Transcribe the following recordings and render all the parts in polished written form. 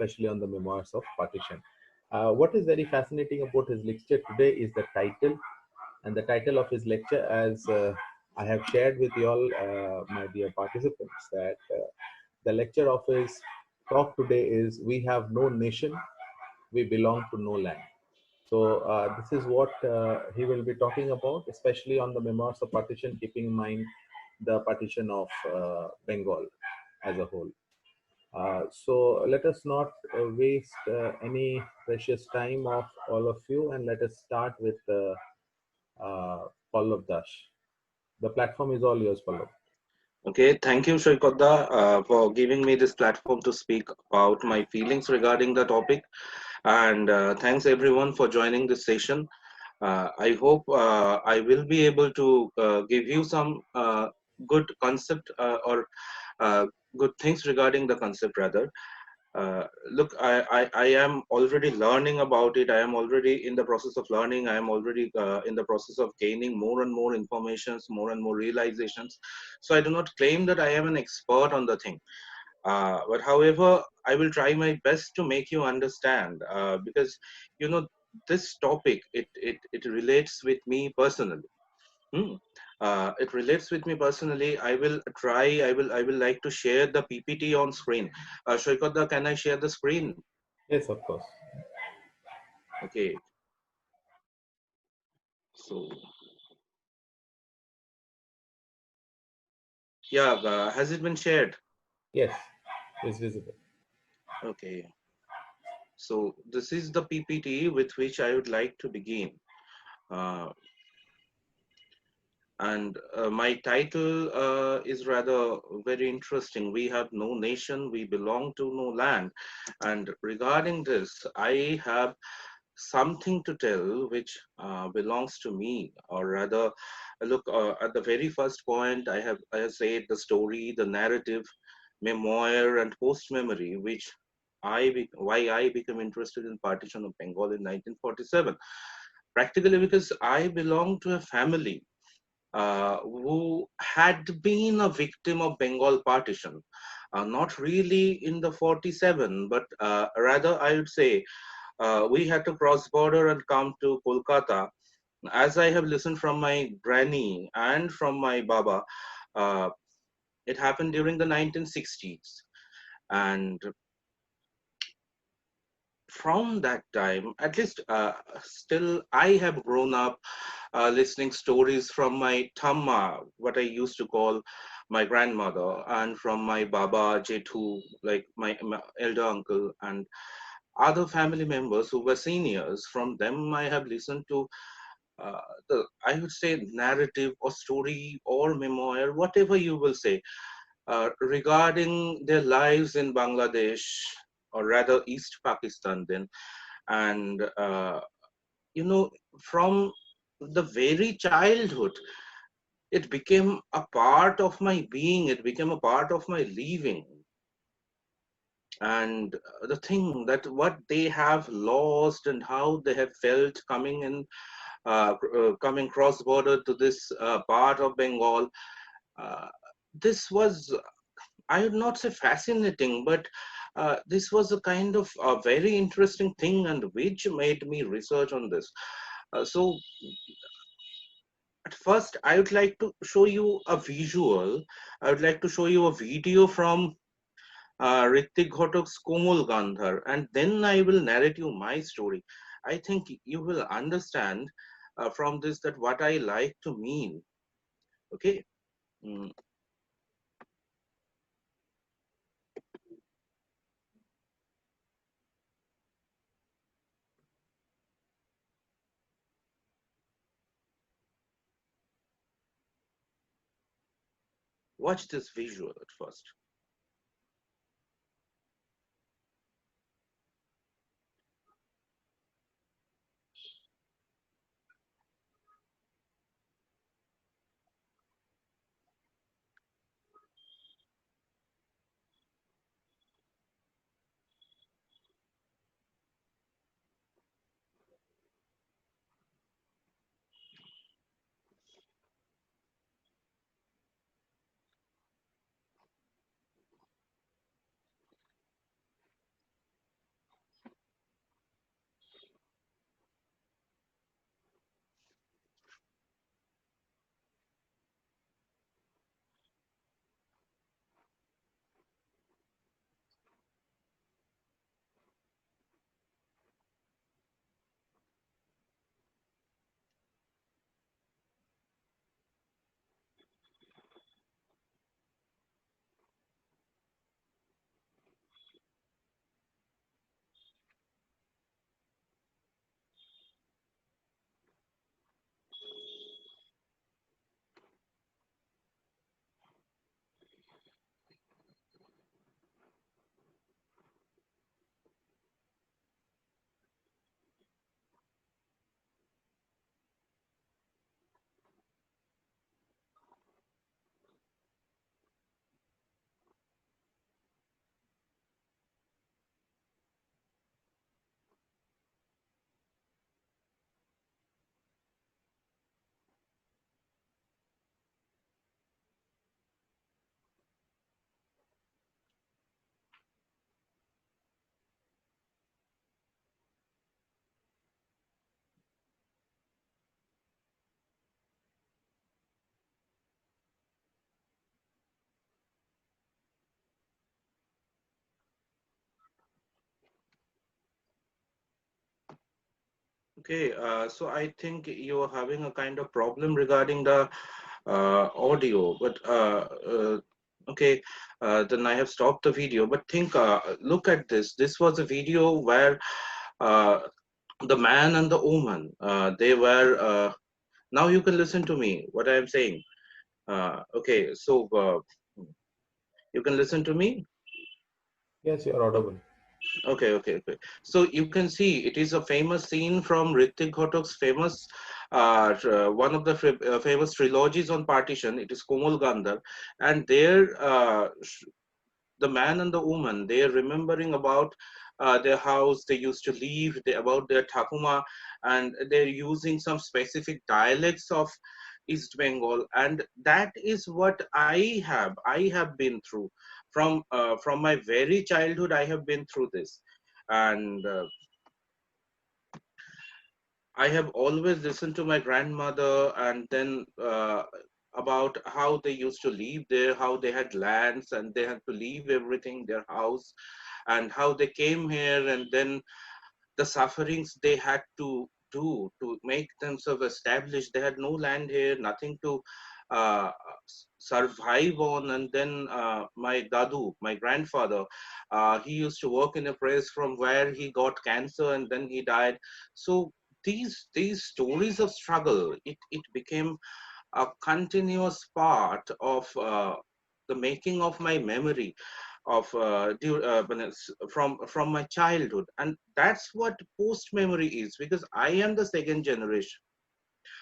especially on the memoirs of partition. What is very fascinating about his lecture today is the title, and the title of his lecture, as I have shared with you all, my dear participants, that the lecture of his talk today is "We have no nation, we belong to no land." So this is what he will be talking about, especially on the memoirs of partition, keeping in mind the partition of Bengal as a whole. So let us not waste any precious time of all of you, and let us start with Pallab Dash. The platform is all yours, Pallab. Okay, thank you, Shoikodda, for giving me this platform to speak about my feelings regarding the topic. And thanks everyone for joining this session. I hope I will be able to give you some good concept or uh, good things regarding the concept rather. Look, I am already learning about it. I am already in the process of learning. I am already in the process of gaining more and more informations, more and more realizations. So I do not claim that I am an expert on the thing. But however, I will try my best to make you understand because, you know, this topic, it relates with me personally. Hmm. It relates with me personally. I will try. I will like to share the PPT on screen. Shoikoda, can I share the screen? Yes, of course. Okay. So yeah, has it been shared? Yes, it's visible. Okay. So this is the PPT with which I would like to begin. Uh, and my title is rather very interesting. We have no nation, we belong to no land. And regarding this, I have something to tell which belongs to me, or rather, look, at the very first point, I have said the story, the narrative, memoir, and post memory, which why I became interested in partition of Bengal in 1947. Practically because I belong to a family who had been a victim of Bengal partition. Not really in the 47, but rather I would say we had to cross border and come to Kolkata. As I have listened from my granny and from my baba, uh, it happened during the 1960s. And from that time, at least still, I have grown up listening stories from my Thamma, what I used to call my grandmother, and from my Baba Jethu, like my elder uncle, and other family members who were seniors. From them, I have listened to I would say, narrative or story or memoir, whatever you will say, regarding their lives in Bangladesh, or rather East Pakistan then. And, you know, from the very childhood, it became a part of my being, it became a part of my living. And the thing that what they have lost and how they have felt coming in, coming cross border to this part of Bengal, uh, this was, I would not say fascinating, but this was a kind of a very interesting thing, and which made me research on this. So at first, I would like to show you a visual. I would like to show you a video from Ritik Ghatak's Komol Gandhar, and then I will narrate you my story. I think you will understand from this that what I like to mean. Okay. Mm, watch this visual at first. Okay, so I think you're having a kind of problem regarding the audio, but okay, then I have stopped the video. But look at this. This was a video where uh, the man and the woman, they were. Now you can listen to me. What I am saying. Okay, so you can listen to me. Yes, you're audible. Okay. So you can see it is a famous scene from Ritik Ghatak's famous, one of the famous trilogies on partition. It is Komal Gandhar, and there, the man and the woman, they are remembering about their house they used to live, about their Thakuma, and they're using some specific dialects of East Bengal, and that is what I have been through from my very childhood. I have been through this, and I have always listened to my grandmother, and then about how they used to live there, how they had lands and they had to leave everything, their house, and how they came here, and then the sufferings they had to do to make themselves established. They had no land here, nothing to survive on. And then my dadu, my grandfather, he used to work in a place from where he got cancer and then he died. So these stories of struggle, it became a continuous part of the making of my memory of when from my childhood. And that's what post memory is, because I am the second generation,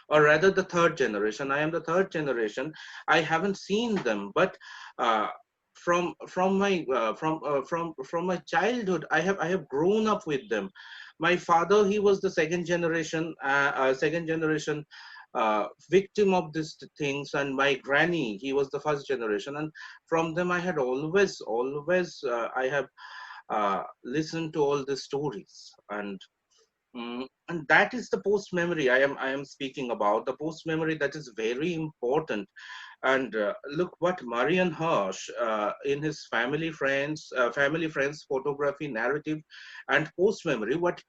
or rather the third generation. I am the third generation. I haven't seen them, but uh, from my childhood, I have grown up with them. My father, he was the second generation victim of these things, and my granny, he was the first generation. And from them I had always I have listened to all the stories. And that is the post memory I am speaking about, the post memory that is very important. And look what Marian Hirsch, in his family friends photography narrative and post memory, what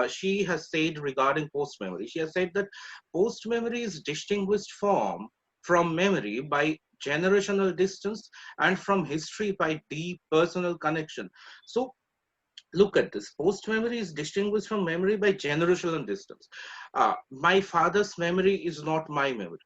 she has said regarding post memory. She has said that post memory is distinguished from memory by generational distance, and from history by deep personal connection. So look at this. Post memory is distinguished from memory by generational distance. My father's memory is not my memory,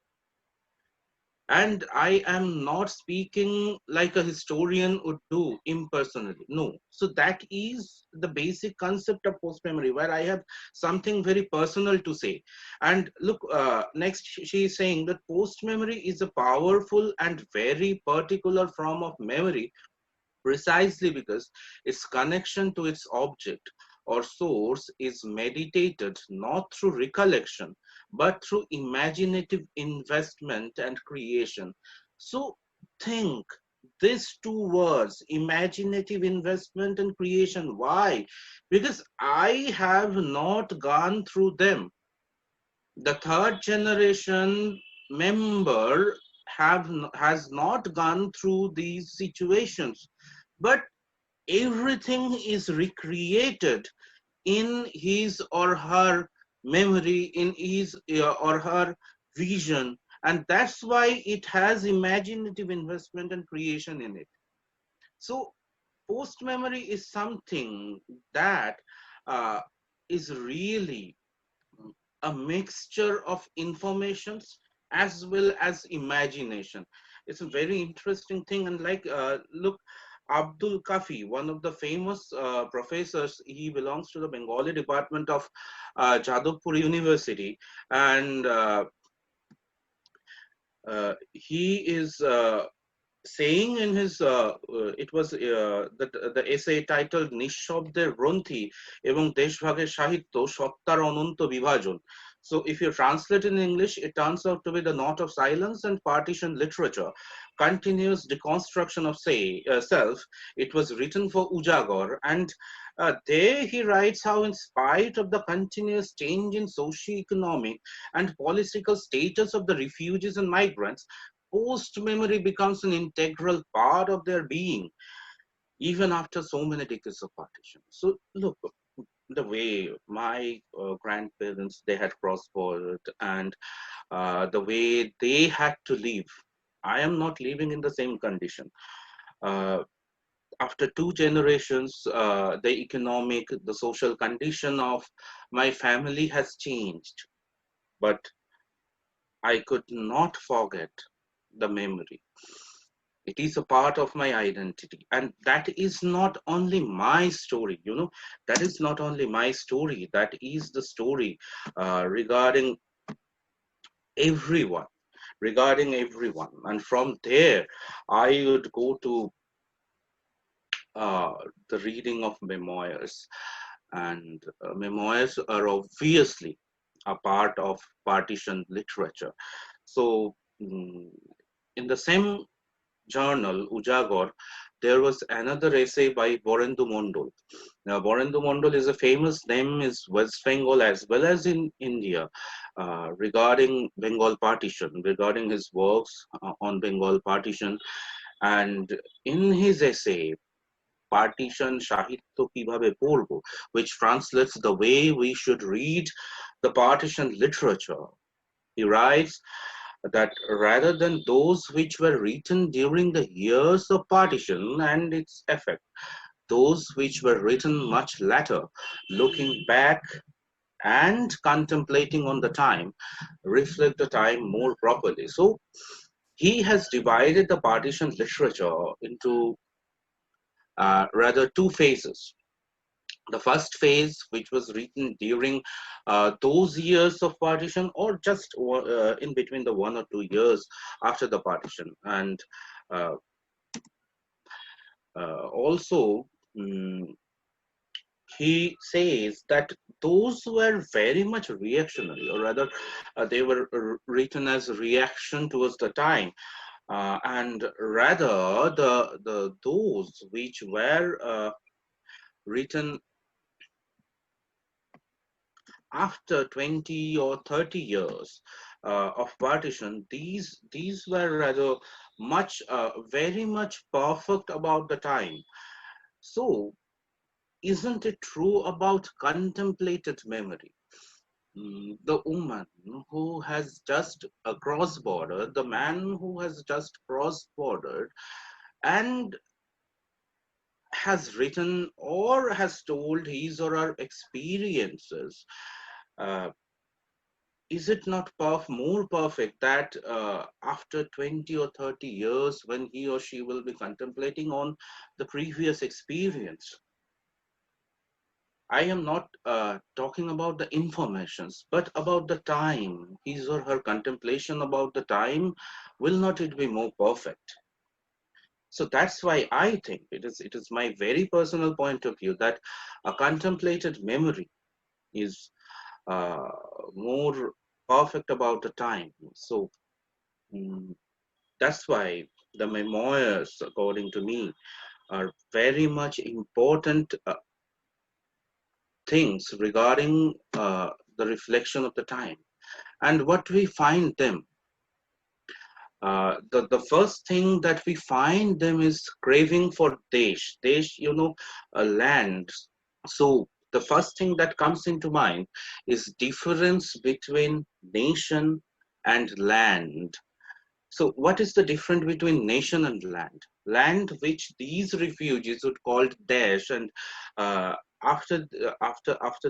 and I am not speaking like a historian would do impersonally. No. So that is the basic concept of post memory, where I have something very personal to say. And look, next she is saying that post memory is a powerful and very particular form of memory, precisely because its connection to its object or source is meditated not through recollection but through imaginative investment and creation. So think these two words, imaginative investment and creation. Why? Because I have not gone through them. The third generation member has not gone through these situations, but everything is recreated in his or her memory, in his or her vision, and that's why it has imaginative investment and creation in it. So post memory is something that uh, is really a mixture of informations as well as imagination. It's a very interesting thing. And like, look, Abdul Kafi, one of the famous professors, he belongs to the Bengali department of Jadavpur University, and he is saying in his it was the essay titled নিঃশব্দের গ্রন্থি এবং দেশভাগের সাহিত্য সত্তার অনন্ত বিভাজন. So if you translate in English, it turns out to be the knot of silence and partition literature, continuous deconstruction of self. It was written for Ujagar, and there he writes how, in spite of the continuous change in socio-economic and political status of the refugees and migrants, post memory becomes an integral part of their being, even after so many decades of partition. So, look, the way my grandparents, they had cross-bordered, and the way they had to live. I am not living in the same condition. Uh, After two generations, the economic, the social condition of my family has changed, but I could not forget the memory. It is a part of my identity, and that is not only my story. That is not only my story. That is the story regarding everyone, regarding everyone. And from there, I would go to uh, the reading of memoirs, and memoirs are obviously a part of partition literature. So, in the same journal, Ujagor, there was another essay by Borendu Mondol. Now, Borendu Mondol is a famous name in West Bengal as well as in India regarding Bengal partition, regarding his works on Bengal partition. And in his essay, Partition Sahitya Kibhabe Porbo, which translates the way we should read the partition literature, he writes that rather than those which were written during the years of partition and its effect, those which were written much later, looking back and contemplating on the time, reflect the time more properly. So he has divided the partition literature into rather two phases. The first phase, which was written during those years of partition, or just in between the 1 or 2 years after the partition, and uh, also mm, he says that those were very much reactionary, or rather, they were written as a reaction towards the time, and rather the those which were written after 20 or 30 years of partition, these were rather much, very much perfect about the time. So, isn't it true about contemplated memory? The woman who has just crossed border, the man who has just crossed border, and has written or has told his or her experiences. Uh, is it not more perfect that after 20 or 30 years, when he or she will be contemplating on the previous experience, I am not talking about the informations, but about the time, his or her contemplation about the time, will not it be more perfect? So that's why I think it is my very personal point of view that a contemplated memory is uh, more perfect about the time. So mm, that's why the memoirs, according to me, are very much important things regarding the reflection of the time. And what we find them, the first thing that we find them is craving for Desh. Desh, a land. So the first thing that comes into mind is difference between nation and land. So what is the difference between nation and land? Land which these refugees would call Dash, and uh, after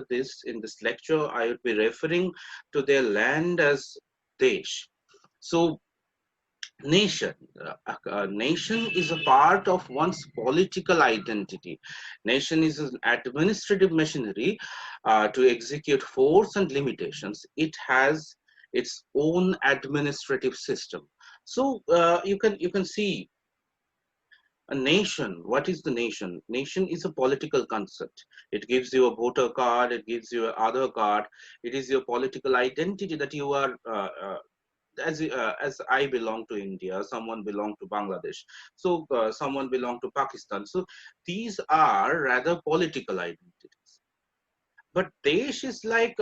this, in this lecture, I would be referring to their land as Desh. So nation, nation is a part of one's political identity. Nation is an administrative machinery to execute force and limitations. It has its own administrative system. So you can see a nation. What is the nation? Nation is a political concept. It gives you a voter card. It gives you an other card. It is your political identity that you are. As I belong to India, someone belong to Bangladesh, so someone belong to Pakistan. So these are rather political identities. But Desh is like,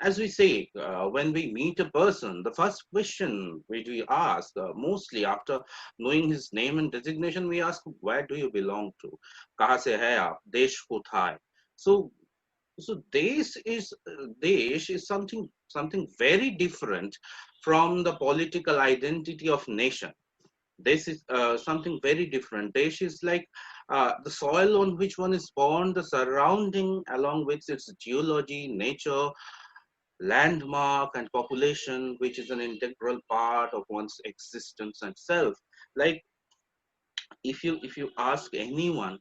as we say, when we meet a person, the first question which we ask, mostly after knowing his name and designation, we ask, where do you belong to? Kaha se hai aap? Desh kothay? So Desh is something very different from the political identity of nation. This is something very different. Desh is like the soil on which one is born, the surrounding along with its geology, nature, landmark, and population, which is an integral part of one's existence and self. Like if you ask anyone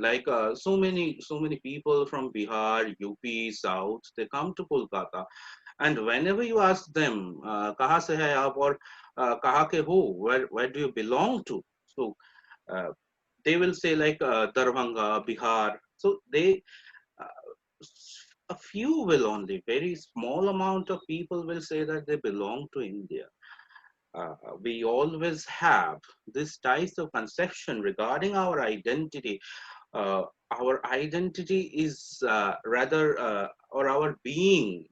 like so many people from Bihar, UP, South, they come to Kolkata, and whenever you ask them kaha se hai aap or kaha ke ho, where do you belong to, so uh, they will say like Darbhanga, Bihar. So they uh, a few will only, very small amount of people will say that they belong to India. We always have this type of conception regarding our identity. Uh, our identity is rather, or our being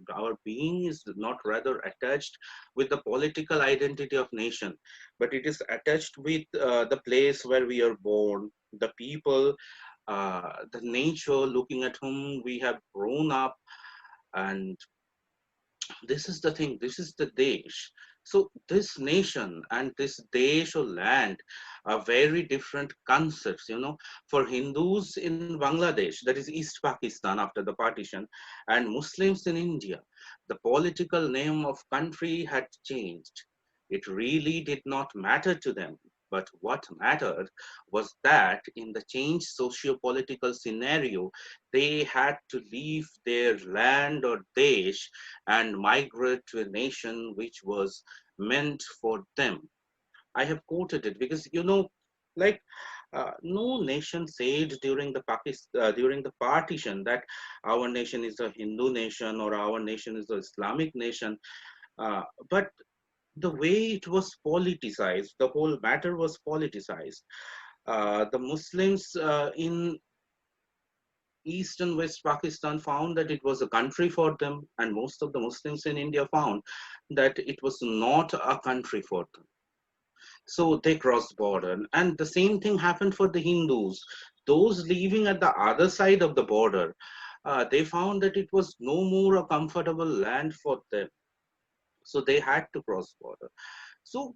is not rather attached with the political identity of nation, but it is attached with the place where we are born, the people, the nature looking at whom we have grown up. And this is the thing, this is the Desh. So this nation and this Desh or land are very different concepts. For Hindus in Bangladesh, that is East Pakistan after the partition, and Muslims in India, the political name of country had changed. It really did not matter to them. But what mattered was that in the changed socio-political scenario, they had to leave their land or desh and migrate to a nation which was meant for them. I have quoted it because like no nation said during the partition that our nation is a Hindu nation or our nation is a Islamic nation. But the way it was politicized, the whole matter was politicized. The Muslims in East and West Pakistan found that it was a country for them, and most of the Muslims in India found that it was not a country for them. So they crossed border, and the same thing happened for the Hindus. Those living at the other side of the border, they found that it was no more a comfortable land for them, so they had to cross border. So,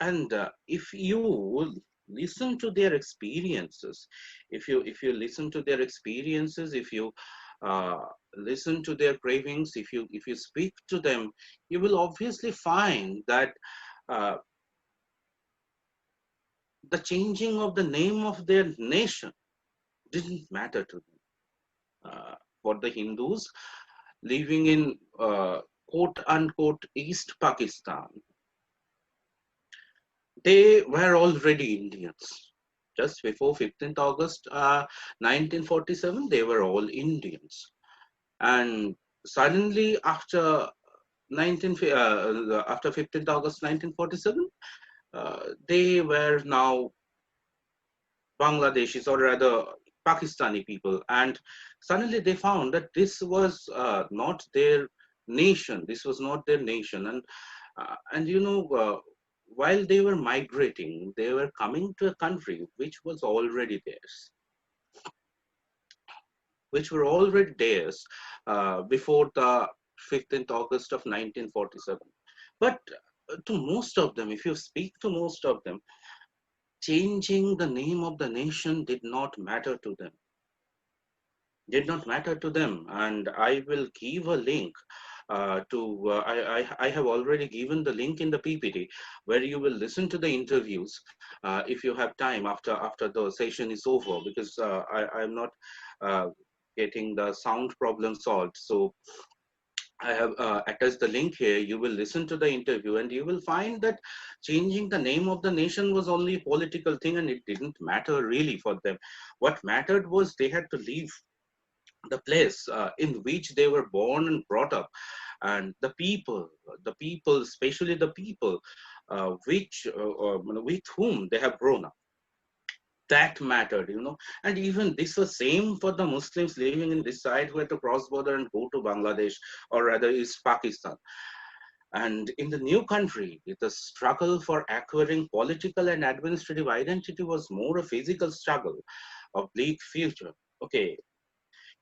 and if you listen to their experiences, if you listen to their experiences, if you uh, listen to their cravings, if you speak to them, you will obviously find that uh, the changing of the name of their nation didn't matter to them. For the Hindus living in quote unquote East Pakistan, they were already Indians. Just before 15th August 1947, they were all Indians. And suddenly, after 15th August 1947, they were now Bangladeshis, or rather Pakistani people. And suddenly they found that this was not their nation. This was not their nation. And while they were migrating, they were coming to a country which was already theirs, before the 15th August of 1947. But to most of them, if you speak to most of them, changing the name of the nation did not matter to them. And I will give a link I have already given the link in the PPT where you will listen to the interviews if you have time after the session is over, because I'm not uh, getting the sound problem solved. So I have attached the link here. You will listen to the interview and you will find that changing the name of the nation was only a political thing, and it didn't matter really for them. What mattered was they had to leave the place in which they were born and brought up, and the people, especially the people with whom they have grown up, that mattered. And even this was same for the Muslims living in this side who had to cross border and go to Bangladesh, or rather East Pakistan. And in the new country, the struggle for acquiring political and administrative identity was more a physical struggle of bleak future. Okay,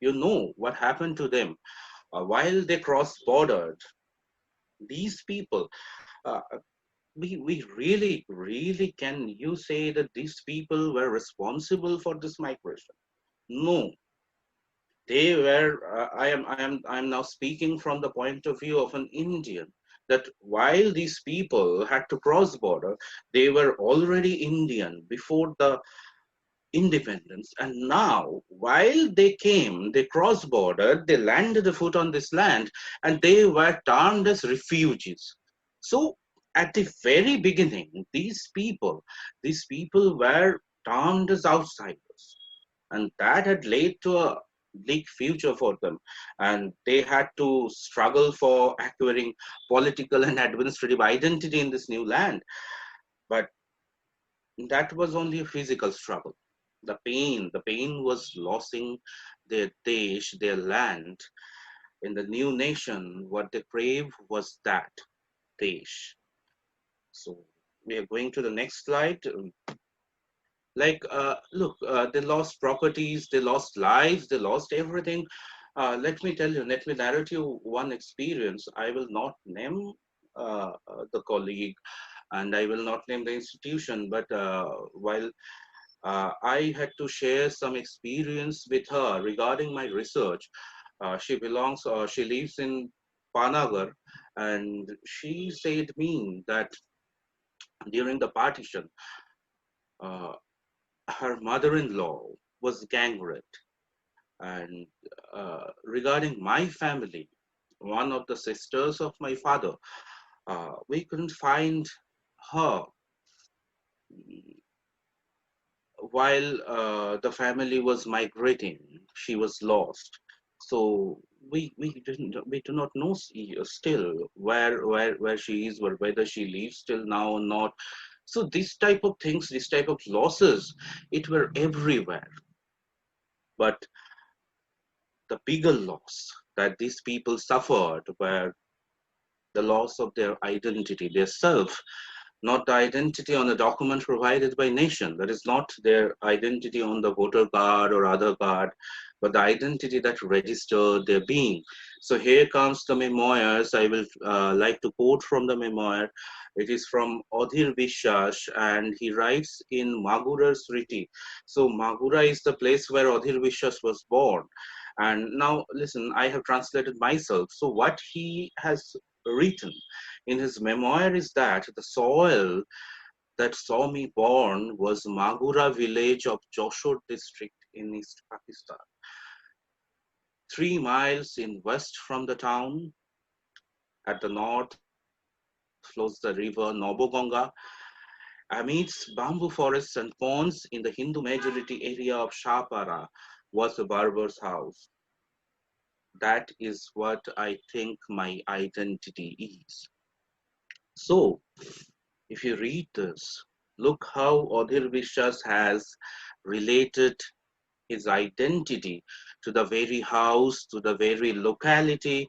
you know what happened to them while they crossed bordered. These people, we really can you say that these people were responsible for this migration? No, they were. I am now speaking from the point of view of an Indian. That while these people had to cross border, they were already Indian before the independence, and now while they came, they crossed border, they landed a foot on this land, and they were termed as refugees. So at the very beginning, these people were termed as outsiders, and that had led to a bleak future for them, and they had to struggle for acquiring political and administrative identity in this new land. But that was only a physical struggle. The pain was losing their desh, their land. In the new nation, what they crave was that desh. So we are going to the next slide. Look, they lost properties, they lost lives, they lost everything. Let me narrate you one experience. I will not name the colleague, and I will not name the institution, but while I had to share some experience with her regarding my research. She lives in Panagar, and she said me that during the partition, uh, her mother-in-law was gang raped. And regarding my family, one of the sisters of my father, we couldn't find her while the family was migrating. She was lost. So we do not know still where she is, or whether she lives still now or not. So this type of things, this type of losses, it were everywhere. But the bigger loss that these people suffered were the loss of their identity, their self, not the identity on a document provided by nation. That is not their identity on the voter card or other card, but the identity that registered their being. So here comes the memoirs. I will like to quote from the memoir. It is from Adhir Vishwas, and he writes in Magura Smriti. So Magura is the place where Adhir Vishwas was born. And now listen, I have translated myself. So what he has written in his memoir is that the soil that saw me born was Magura village of Joshore district in East Pakistan. 3 miles in west from the town, at the north flows the river Noboganga. Amidst bamboo forests and ponds in the Hindu majority area of Shahpara was a barber's house. That is what I think my identity is. So, if you read this, look how Adhir Vishwas has related his identity to the very house, to the very locality,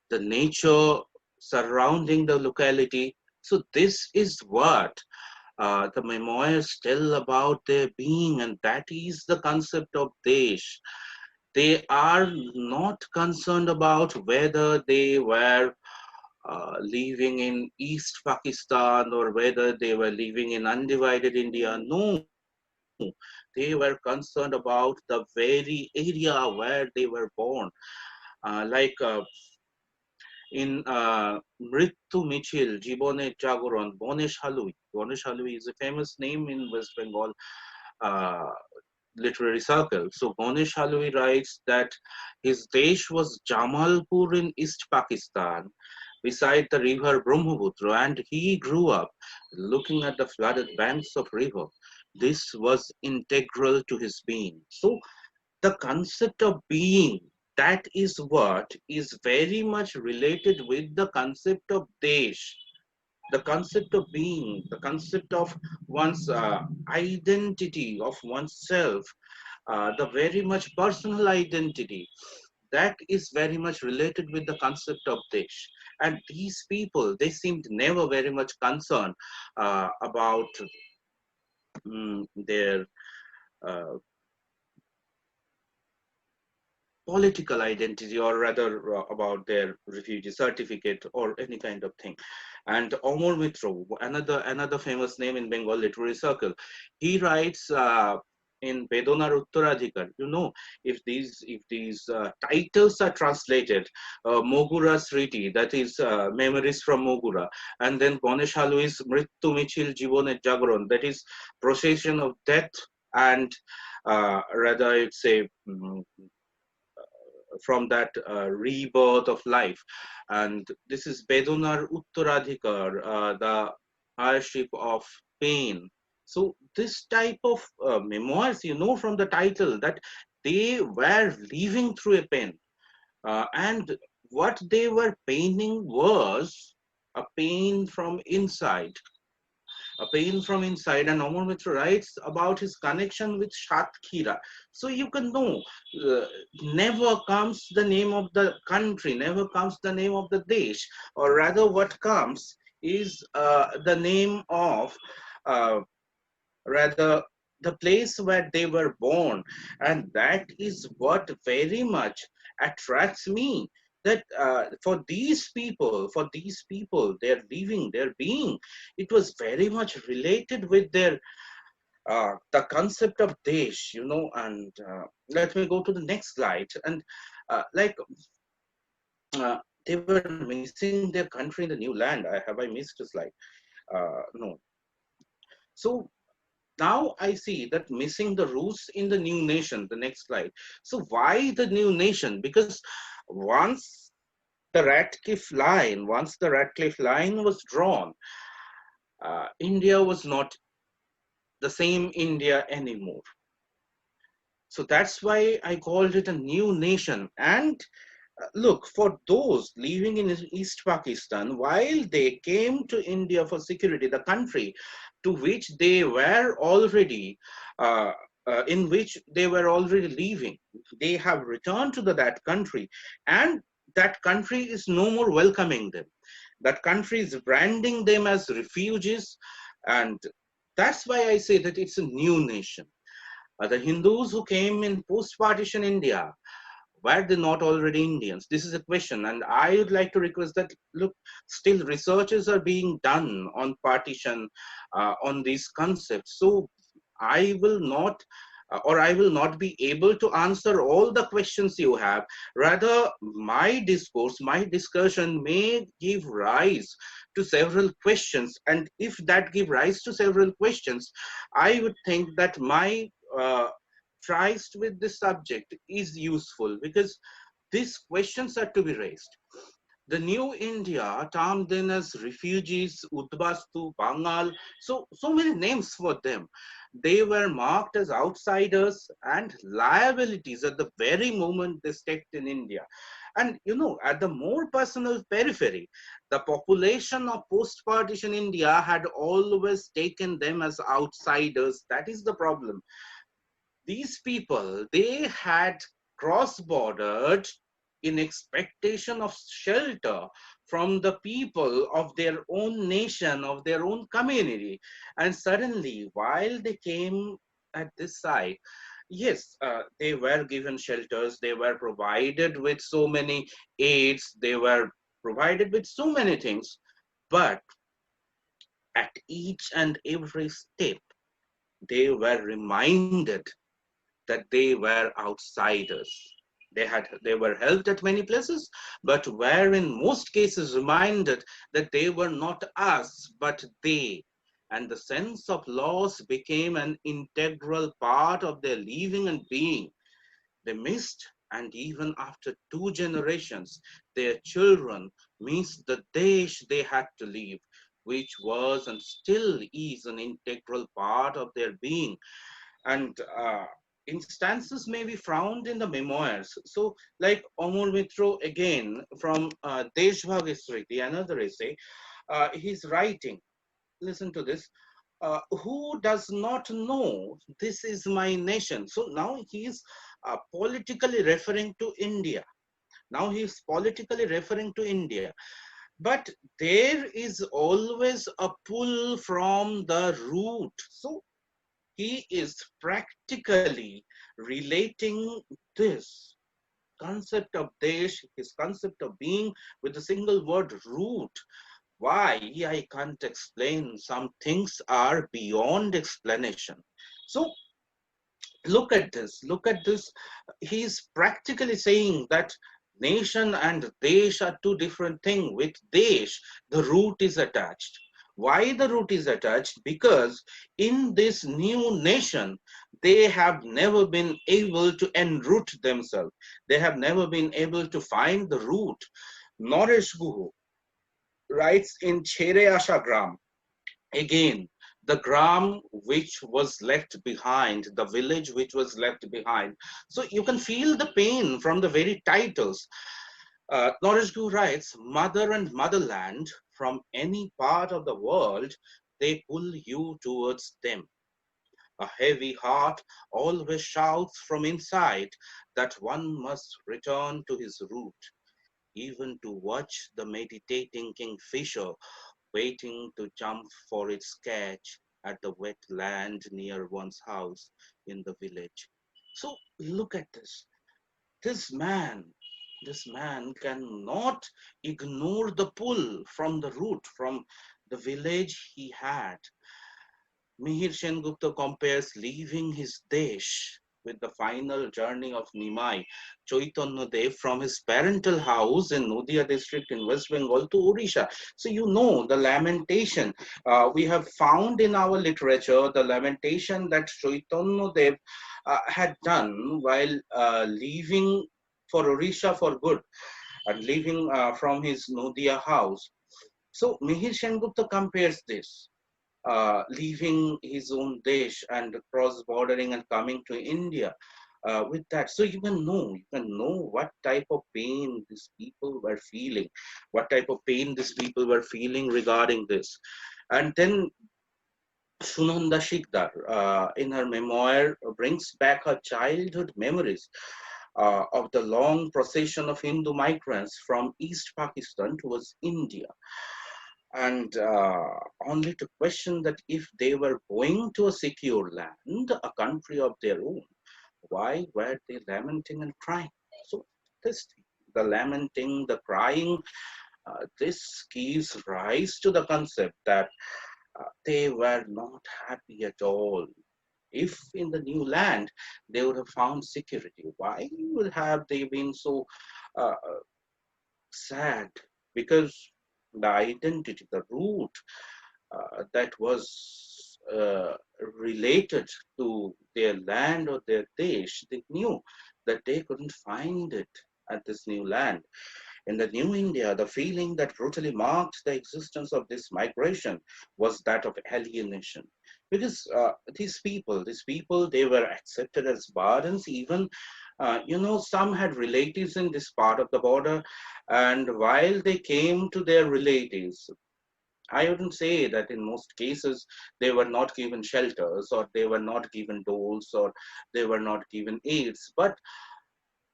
the nature surrounding the locality. So this is what the memoirs tell about their being, and that is the concept of Desh. They are not concerned about whether they were living in East Pakistan or whether they were living in undivided India. No, they were concerned about the very area where they were born. Like in Mrittu Michil, Jibone Jagoran, Bonesh Halui. Bonesh Halui is a famous name in West Bengal uh, literary circle. So Bonesh Halui writes that his desh was Jamalpur in East Pakistan, beside the river Brahmaputra, and he grew up looking at the flooded banks of river. This was integral to his being. So the concept of being, that is what is very much related with the concept of desh, the concept of being, the concept of one's identity, of oneself, the very much personal identity, that is very much related with the concept of desh. And these people, they seemed never very much concerned about their uh, political identity, or rather about their refugee certificate or any kind of thing. And Amar Mitra, another famous name in Bengal literary circle, he writes in Bedonar Uttaradhikar. If these titles are translated, Mogura Sriti, that is memories from Mogura, and then Ganesh Halui's Mrittu Michil Jiboner Jagron, that is procession of death, and rather I'd say from that rebirth of life. And this is Bedonar Uttaradhikar, the hardship of pain. So this type of memoirs, from the title that they were living through a pain. And what they were painting was a pain from inside, a pain from inside. And Amar Mitra writes about his connection with Shatkira. So you can know, uh, never comes the name of the country, never comes the name of the Desh, or rather what comes is the name of, uh, rather, the place where they were born. And that is what very much attracts me, that for these people, their living, their being, it was very much related with their the concept of desh, and let me go to the next slide. And like uh, they were missing their country in the new land. Have I missed a slide? No. So now I see that missing the roots in the new nation, the next slide. So why the new nation? Because once once the Radcliffe line was drawn, India was not the same India anymore. So that's why I called it a new nation. And look, for those living in East Pakistan, while they came to India for security, the country to which they were already, uh, in which they were already living, they have returned to that country, and that country is no more welcoming them. That country is branding them as refugees, and that's why I say that it's a new nation. The Hindus who came in post-partition India, were they not already Indians? This is a question, and I would like to request that, look, still researches are being done on partition, on these concepts. So I will not, or I will not be able to answer all the questions you have. Rather, my discourse, my discussion may give rise to several questions, and if that give rise to several questions, I would think that my tries with this subject is useful, because these questions are to be raised. The new India, termed then as refugees, Udbastu, Bangal, so many names for them. They were marked as outsiders and liabilities at the very moment they stepped in India. And at the more personal periphery, the population of post-partition India had always taken them as outsiders. That is the problem. These people, they had cross-bordered in expectation of shelter from the people of their own nation, of their own community. And suddenly, while they came at this side, yes, they were given shelters, they were provided with so many aids, they were provided with so many things. But at each and every step, they were reminded that they were outsiders. They were helped at many places, but were in most cases reminded that they were not us, but they. And the sense of loss became an integral part of their living and being. They missed, and even after 2 generations, their children missed the Desh they had to leave, which was and still is an integral part of their being. And instances may be found in the memoirs. So, like Amar Mitro again from Deshbhag Smriti, another essay, he's writing. Listen to this. Who does not know this is my nation? So now he is politically referring to India. Now he is politically referring to India. But there is always a pull from the root. So he is practically relating this concept of Desh, his concept of being with the single word root. Why? I can't explain. Some things are beyond explanation. So look at this. Look at this. He's practically saying that nation and desh are two different things. With desh, the root is attached. Why the root is attached? Because in this new nation, they have never been able to enroot themselves. They have never been able to find the root. Naresh Guha writes in Chere Asha Gram, again, the gram which was left behind, the village which was left behind. So you can feel the pain from the very titles. Norris Gu writes, mother and motherland, from any part of the world, they pull you towards them. A heavy heart always shouts from inside that one must return to his root, even to watch the meditating kingfisher waiting to jump for its catch at the wet land near one's house in the village. So look at this. This man, this man cannot ignore the pull from the root, from the village he had. Mihir Sengupta compares leaving his desh with the final journey of Nimai Chaitanya Dev from his parental house in Nodia district in West Bengal to Odisha. So you know the lamentation we have found in our literature, the lamentation that Chaitanya Dev had done while leaving for Odisha for good and leaving from his Nodia house. So Mihir Sengupta compares this leaving his own desh and cross bordering and coming to India with that. So you can know what type of pain these people were feeling, what type of pain these people were feeling regarding this. And then Sunanda Shikdar, in her memoir, brings back her childhood memories of the long procession of Hindu migrants from East Pakistan towards India, and only to question that if they were going to a secure land, a country of their own, why were they lamenting and crying? So this thing, the lamenting, the crying, this gives rise to the concept that they were not happy at all. If in the new land they would have found security, why would have they been so uh, sad? Because the identity, the root that was related to their land or their desh, they knew that they couldn't find it at this new land. In the new India, the feeling that brutally marked the existence of this migration was that of alienation. Because these people, they were accepted as burdens. Even, some had relatives in this part of the border, and while they came to their relatives, I wouldn't say that in most cases they were not given shelters or they were not given doles or they were not given aids, but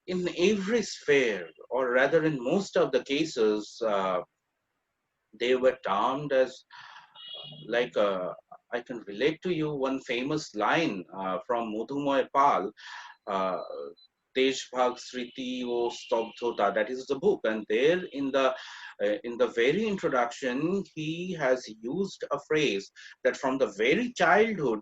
in every sphere, or rather in most of the cases, they were termed as like I can relate to you one famous line from Mudhumoy Pal, uh, Deshbhag Sriti O Stobdhota. That is the book, and there in the very introduction, he has used a phrase that from the very childhood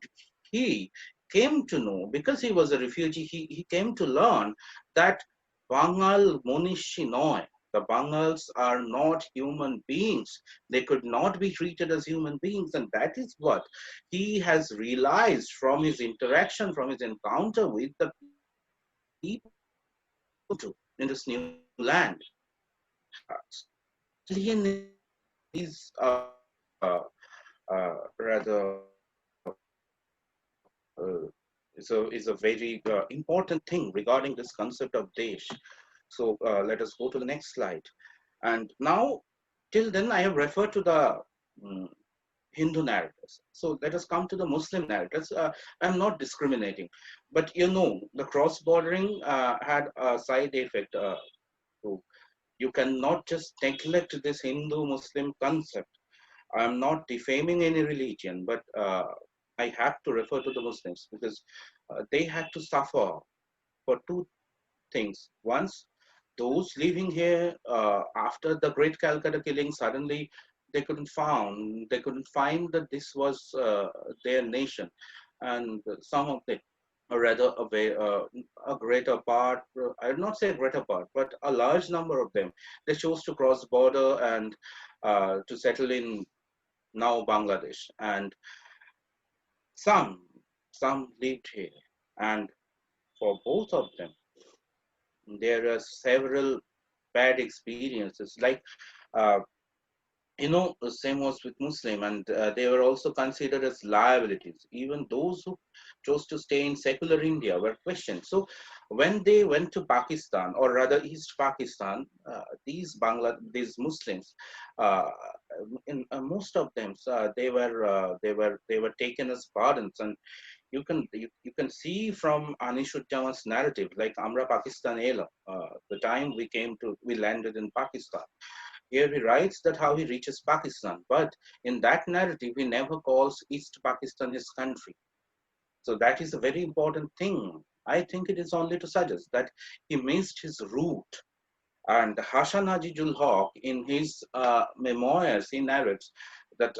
he came to know, because he was a refugee. He came to learn that Bangal Monishi Noy. The Bangals are not human beings. They could not be treated as human beings, and that is what he has realized from his interaction, from his encounter with the people to in this new land. Alienation is a very important thing regarding this concept of Desh. So let us go to the next slide. And now, till then, I have referred to the mm, Hindu narratives. So let us come to the Muslim narratives. I'm not discriminating, but the cross-bordering had a side effect. Too. You cannot just neglect this Hindu-Muslim concept. I'm not defaming any religion, but I have to refer to the Muslims because they had to suffer for two things. Once, those living here after the Great Calcutta killing, suddenly they couldn't find that this was their nation, and some of them, or rather a greater part, I would not say a greater part, but a large number of them, they chose to cross border and to settle in now Bangladesh, and some some lived here, and for both of them there are several bad experiences. Like uh, same was with Muslim, and they were also considered as liabilities. Even those who chose to stay in secular India were questioned. So when they went to Pakistan, or rather East Pakistan, these Muslims, uh, in most of them, they were taken as pardons, and you can see from Anishudjaman's narrative, like Amra Pakistan Ela, the time we landed in Pakistan. Here he writes that how he reaches Pakistan, but in that narrative, he never calls East Pakistan his country. So that is a very important thing. I think it is only to suggest that he missed his route. And Hassan Ajijul Haq, in his memoirs, he narrates that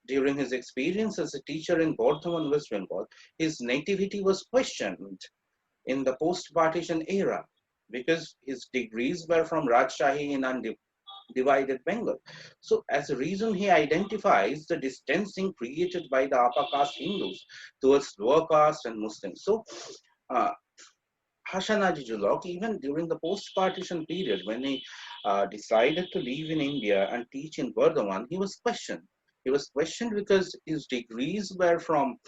during his experience as a teacher in Bardhaman, West Bengal, his nativity was questioned in the post-partition era because his degrees were from Rajshahi in divided Bengal. So as a reason, he identifies the distancing created by the upper caste Hindus towards lower caste and Muslims. So uh, Hassan Ajijulok, even during the post-partition period, when he decided to live in India and teach in Bardhaman, he was questioned. He was questioned because his degrees were from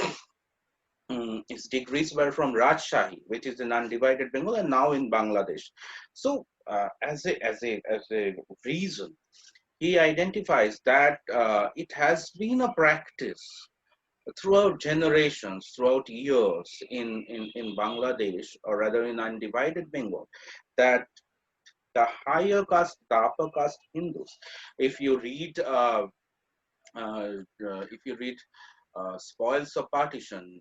Rajshahi, which is in undivided Bengal, and now in Bangladesh. So, as a reason, he identifies that it has been a practice throughout generations, throughout years in Bangladesh, or rather in undivided Bengal, that the higher caste, the upper caste Hindus, if you read uh, if you read Spoils of Partition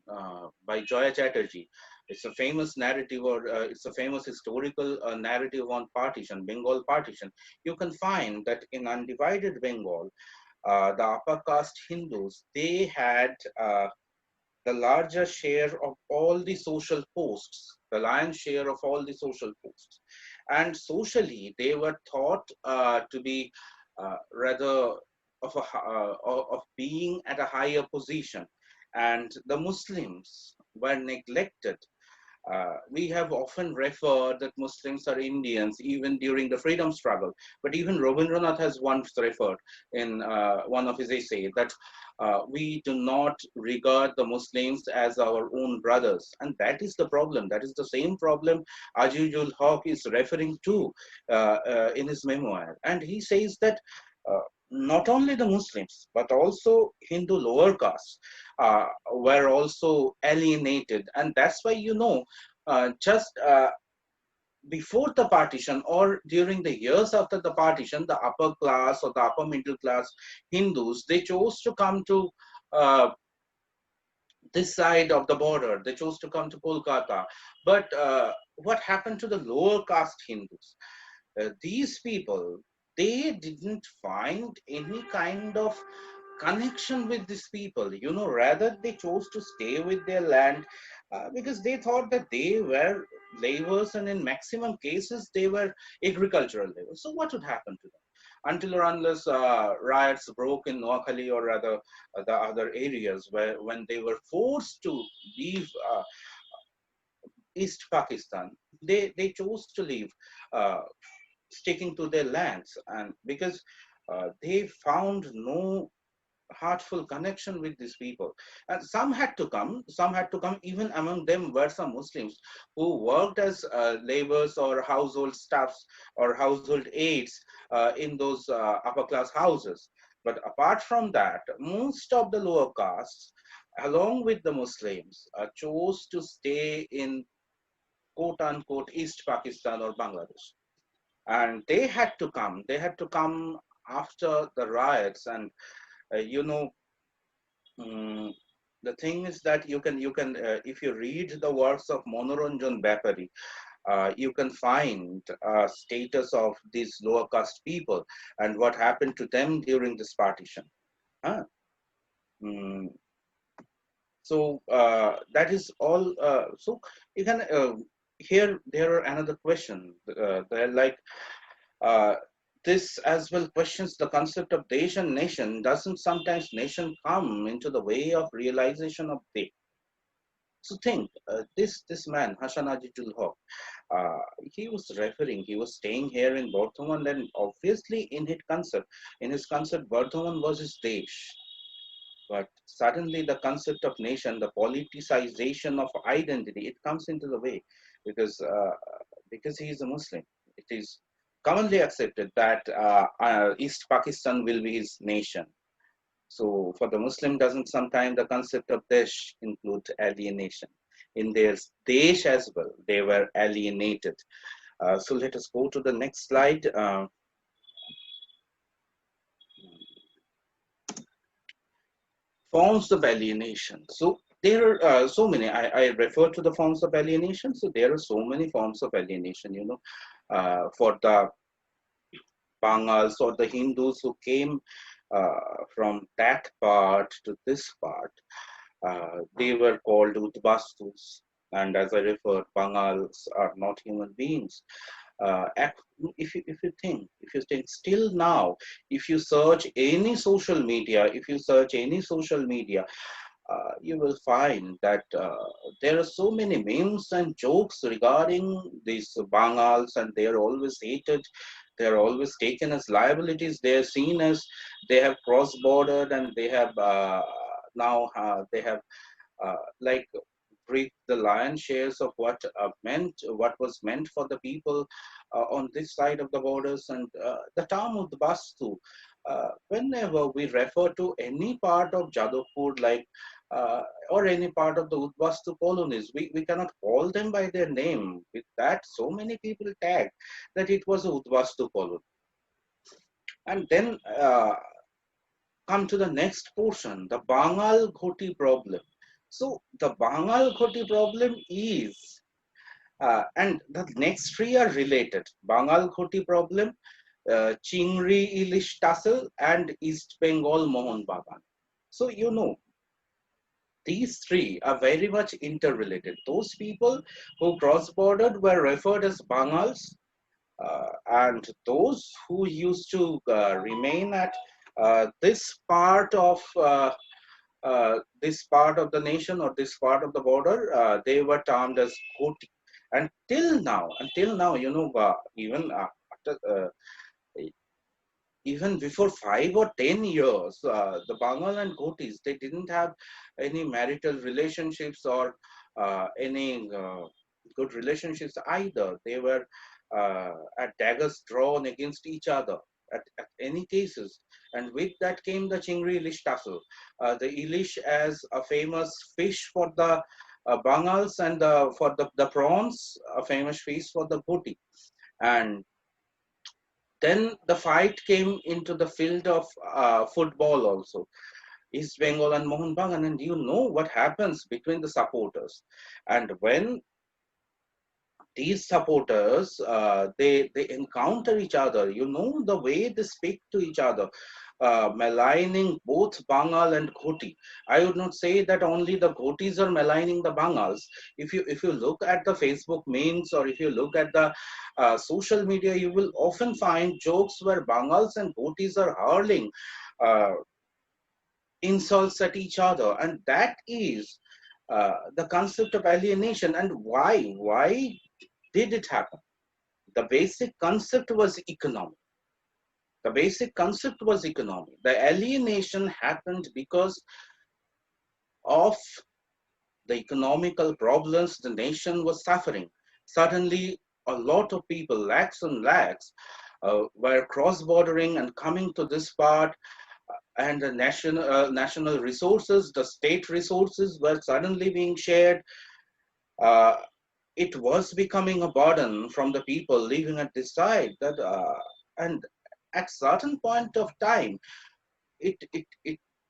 by Joya Chatterjee. It's a famous narrative, or it's a famous historical narrative on partition, Bengal partition. You can find that in undivided Bengal, the upper caste Hindus, they had the larger share of all the social posts, the lion's share of all the social posts. And socially, they were thought to be rather of being at a higher position. And the Muslims were neglected. We have often referred that Muslims are Indians even during the freedom struggle. But even Rabindranath has once referred in one of his essays that we do not regard the Muslims as our own brothers. And that is the problem. That is the same problem Ajijul Haq is referring to in his memoir. And he says that not only the Muslims, but also Hindu lower castes were also alienated. And that's why, just before the partition or during the years after the partition, the upper class or the upper middle class Hindus, they chose to come to this side of the border. They chose to come to Kolkata. But what happened to the lower caste Hindus? These people, they didn't find any kind of connection with these people. Rather they chose to stay with their land because they thought that they were laborers, and in maximum cases they were agricultural laborers. So what would happen to them? Until or unless riots broke in Noakhali, or rather the other areas where when they were forced to leave East Pakistan, they chose to leave, uh, sticking to their lands, and because they found no heartful connection with these people. And some had to come, even among them were some Muslims who worked as laborers or household staffs or household aides in those upper class houses. But apart from that, most of the lower castes, along with the Muslims, chose to stay in quote unquote East Pakistan or Bangladesh. And they had to come after the riots. And uh, you know Mm, the thing is that you can if you read the works of Monoranjan Bapari, you can find status of these lower caste people and what happened to them during this partition. Huh? Mm, so that is all. So you can here there are another question. They're like uh, this as well questions the concept of Desh and nation. Doesn't sometimes nation come into the way of realization of Desh? So think this man Hassan Ajijul Haq, he was referring, he was staying here in Bardhaman, and obviously in his concept, Bardhaman was his Desh. But suddenly the concept of nation, the politicization of identity, it comes into the way because he is a Muslim. It is commonly accepted that East Pakistan will be his nation. So for the Muslim, doesn't sometimes the concept of Desh include alienation? In their Desh as well, they were alienated. So let us go to the next slide. Forms of alienation. So there are so many. I refer to the forms of alienation. So there are so many forms of alienation. For the Bangals or the Hindus who came from that part to this part, they were called Udbastus. And as I referred, Bangals are not human beings. If you think still now, if you search any social media, you will find that there are so many memes and jokes regarding these Bangals, and they are always hated. They are always taken as liabilities. They are seen as they have cross-bordered, and they have now they have like breathe the lion's shares of what was meant for the people on this side of the borders. And the term Udbastu, whenever we refer to any part of Jadavpur, like or any part of the Udbastu colonies, we cannot call them by their name. With that, so many people tag that it was a Udbastu colony. And then come to the next portion, the Bangal Ghoti problem. So the Bangal Ghoti problem is, and the next three are related. Bangal Ghoti problem, Chingri Ilish Tassel, and East Bengal Mohon Bagan. So these three are very much interrelated. Those people who cross-bordered were referred as Bangals, and those who used to remain at this part of the nation or this part of the border, they were termed as Koti. Until now, even after, even before 5 or 10 years, the Bengal and Ghotis, they didn't have any marital relationships or any good relationships either. They were at daggers drawn against each other at any cases. And with that came the Chingri Ilish tassel. The Ilish as a famous fish for the Bangals, and for the prawns, a famous fish for the Ghoti. And then the fight came into the field of football also. East Bengal and Mohun Bagan, and you know what happens between the supporters. And when these supporters they encounter each other, the way they speak to each other, maligning both Bengal and Ghoti. I would not say that only the Ghotis are maligning the Bangals. If you look at the Facebook memes, or if you look at the social media, you will often find jokes where Bangals and Ghotis are hurling uh, insults at each other, and that is the concept of alienation. And why did it happen? The basic concept was economic. The basic concept was economic. The alienation happened because of the economical problems the nation was suffering. Suddenly, a lot of people, lakhs and lakhs, were cross-bordering and coming to this part, and the national resources, the state resources were suddenly being shared. Uh, it was becoming a burden from the people living at this side. And at certain point of time, it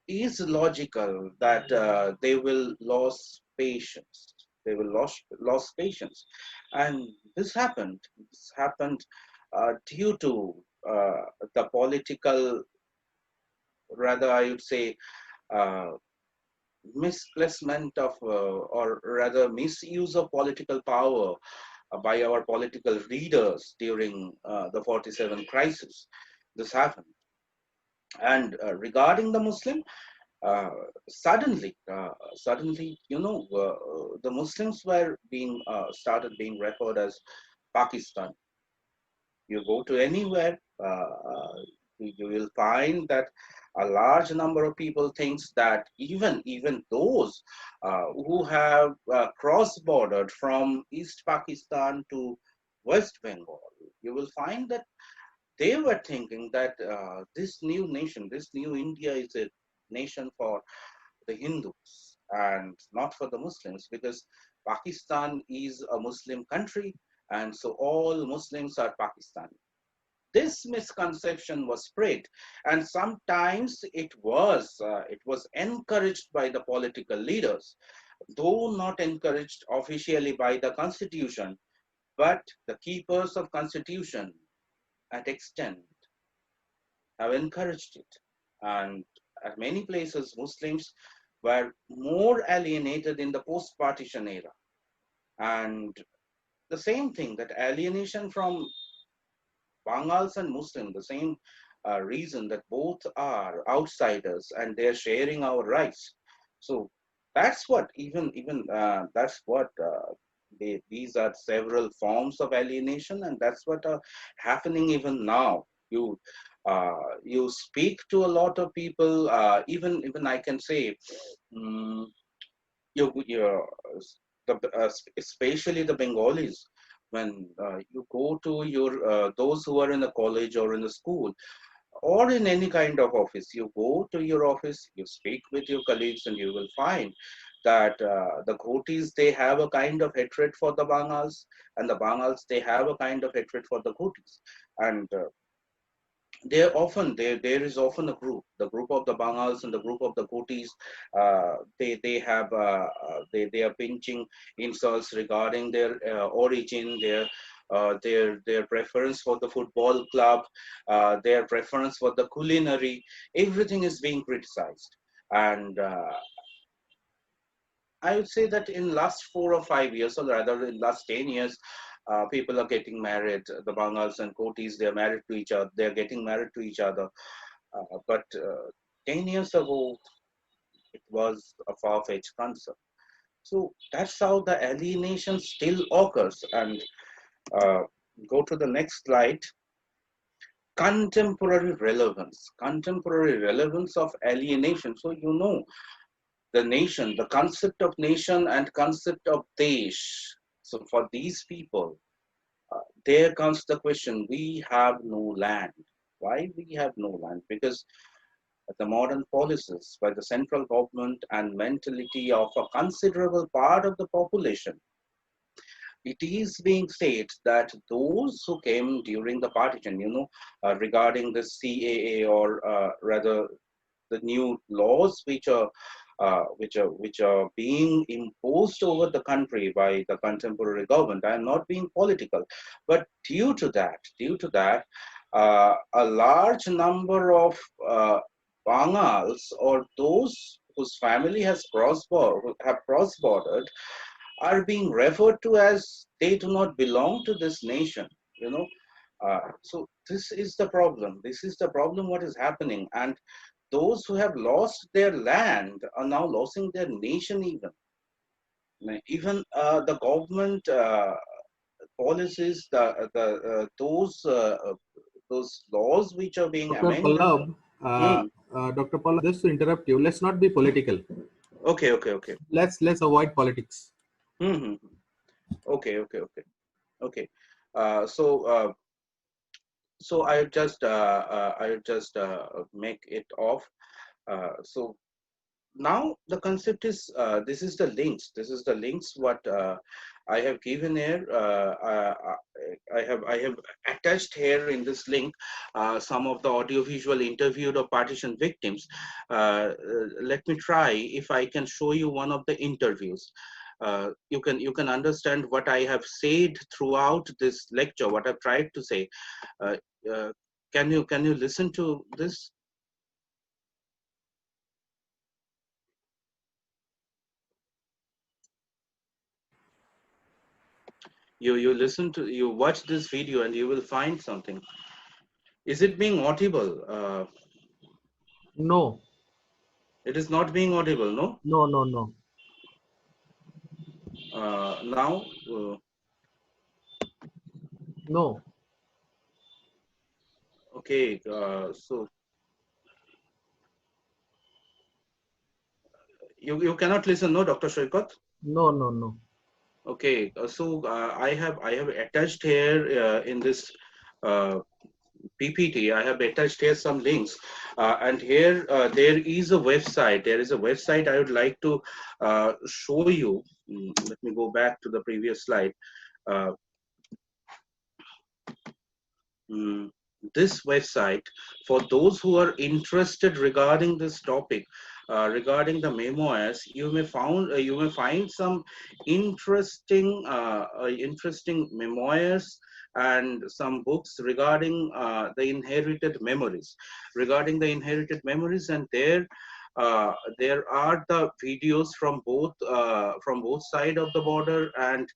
is logical that they will lose patience. They will lost patience, and this happened. This happened due to the political, rather I would say, uh, misplacement of, or rather misuse of political power by our political leaders during the 47 crisis. This happened. And regarding the Muslim, uh, suddenly, the Muslims were being started being referred as Pakistan. You go to anywhere, you will find that a large number of people thinks that even those who have cross bordered from East Pakistan to West Bengal, you will find that they were thinking that this new nation, this new India, is a nation for the Hindus and not for the Muslims, because Pakistan is a Muslim country, and so all Muslims are Pakistani. This misconception was spread, and sometimes it was encouraged by the political leaders, though not encouraged officially by the constitution, but the keepers of constitution at extent have encouraged it. And at many places, Muslims were more alienated in the post-partition era. And the same thing, that alienation from Bangals and Muslim, the same reason that both are outsiders and they're sharing our rights. So that's what that's what these are several forms of alienation, and that's what are happening even now. You speak to a lot of people, even I can say, um, you especially the Bengalis, when you go to your those who are in the college or in the school or in any kind of office, you go to your office, you speak with your colleagues, and you will find that the Ghotis, they have a kind of hatred for the Bangals, and the Bangals, they have a kind of hatred for the Ghotis. And there is often a group, the group of the Bangals and the group of the Ghotis. They are pinching insults regarding their origin, their preference for the football club, their preference for the culinary. Everything is being criticized, and I would say that in last 4 or 5 years, or rather in last 10 years, people are getting married. The Bangals and Kotis, they're married to each other. They're getting married to each other. But 10 years ago, it was a far-fetched concept. So that's how the alienation still occurs. And uh, go to the next slide. Contemporary relevance of alienation. So the nation, the concept of nation and concept of Desh. So for these people, there comes the question, we have no land. Why we have no land? Because the modern policies by the central government and mentality of a considerable part of the population, it is being said that those who came during the partition, regarding the CAA, or rather the new laws which are being imposed over the country by the contemporary government. I am not being political, but due to that, a large number of Bangals, or those whose family has crossed bordered, are being referred to as they do not belong to this nation. You know, so this is the problem. This is the problem. What is happening, and those who have lost their land are now losing their nation even. Even the government policies, those laws which are being Dr. amended. Pallab, Hmm. Dr. Pallab, just to interrupt you, let's not be political. Okay. Let's avoid politics. Hmm. Okay. Uh, so uh, so I just make it off. So now the concept is, this is the links what I have given here. I have attached here in this link some of the audio visual interviewed of partition victims. Let me try if I can show you one of the interviews. you can understand what I have said throughout this lecture, what I've tried to say. uh, uh, can you listen to this? You listen to, you watch this video and you will find something. Is it being audible? No, It is not being audible, no? no, no, no, Now, no. okay, so you cannot listen, no, Dr. Shoikat? No, no, no. Okay, so I have attached here in this uh, PPT. I have attached here some links, and here there is a website. There is a website I would like to show you. Let me go back to the previous slide. Uh, mm, this website, for those who are interested regarding this topic, regarding the memoirs, you may find some interesting memoirs and some books regarding the inherited memories, and there are the videos from both side of the border, and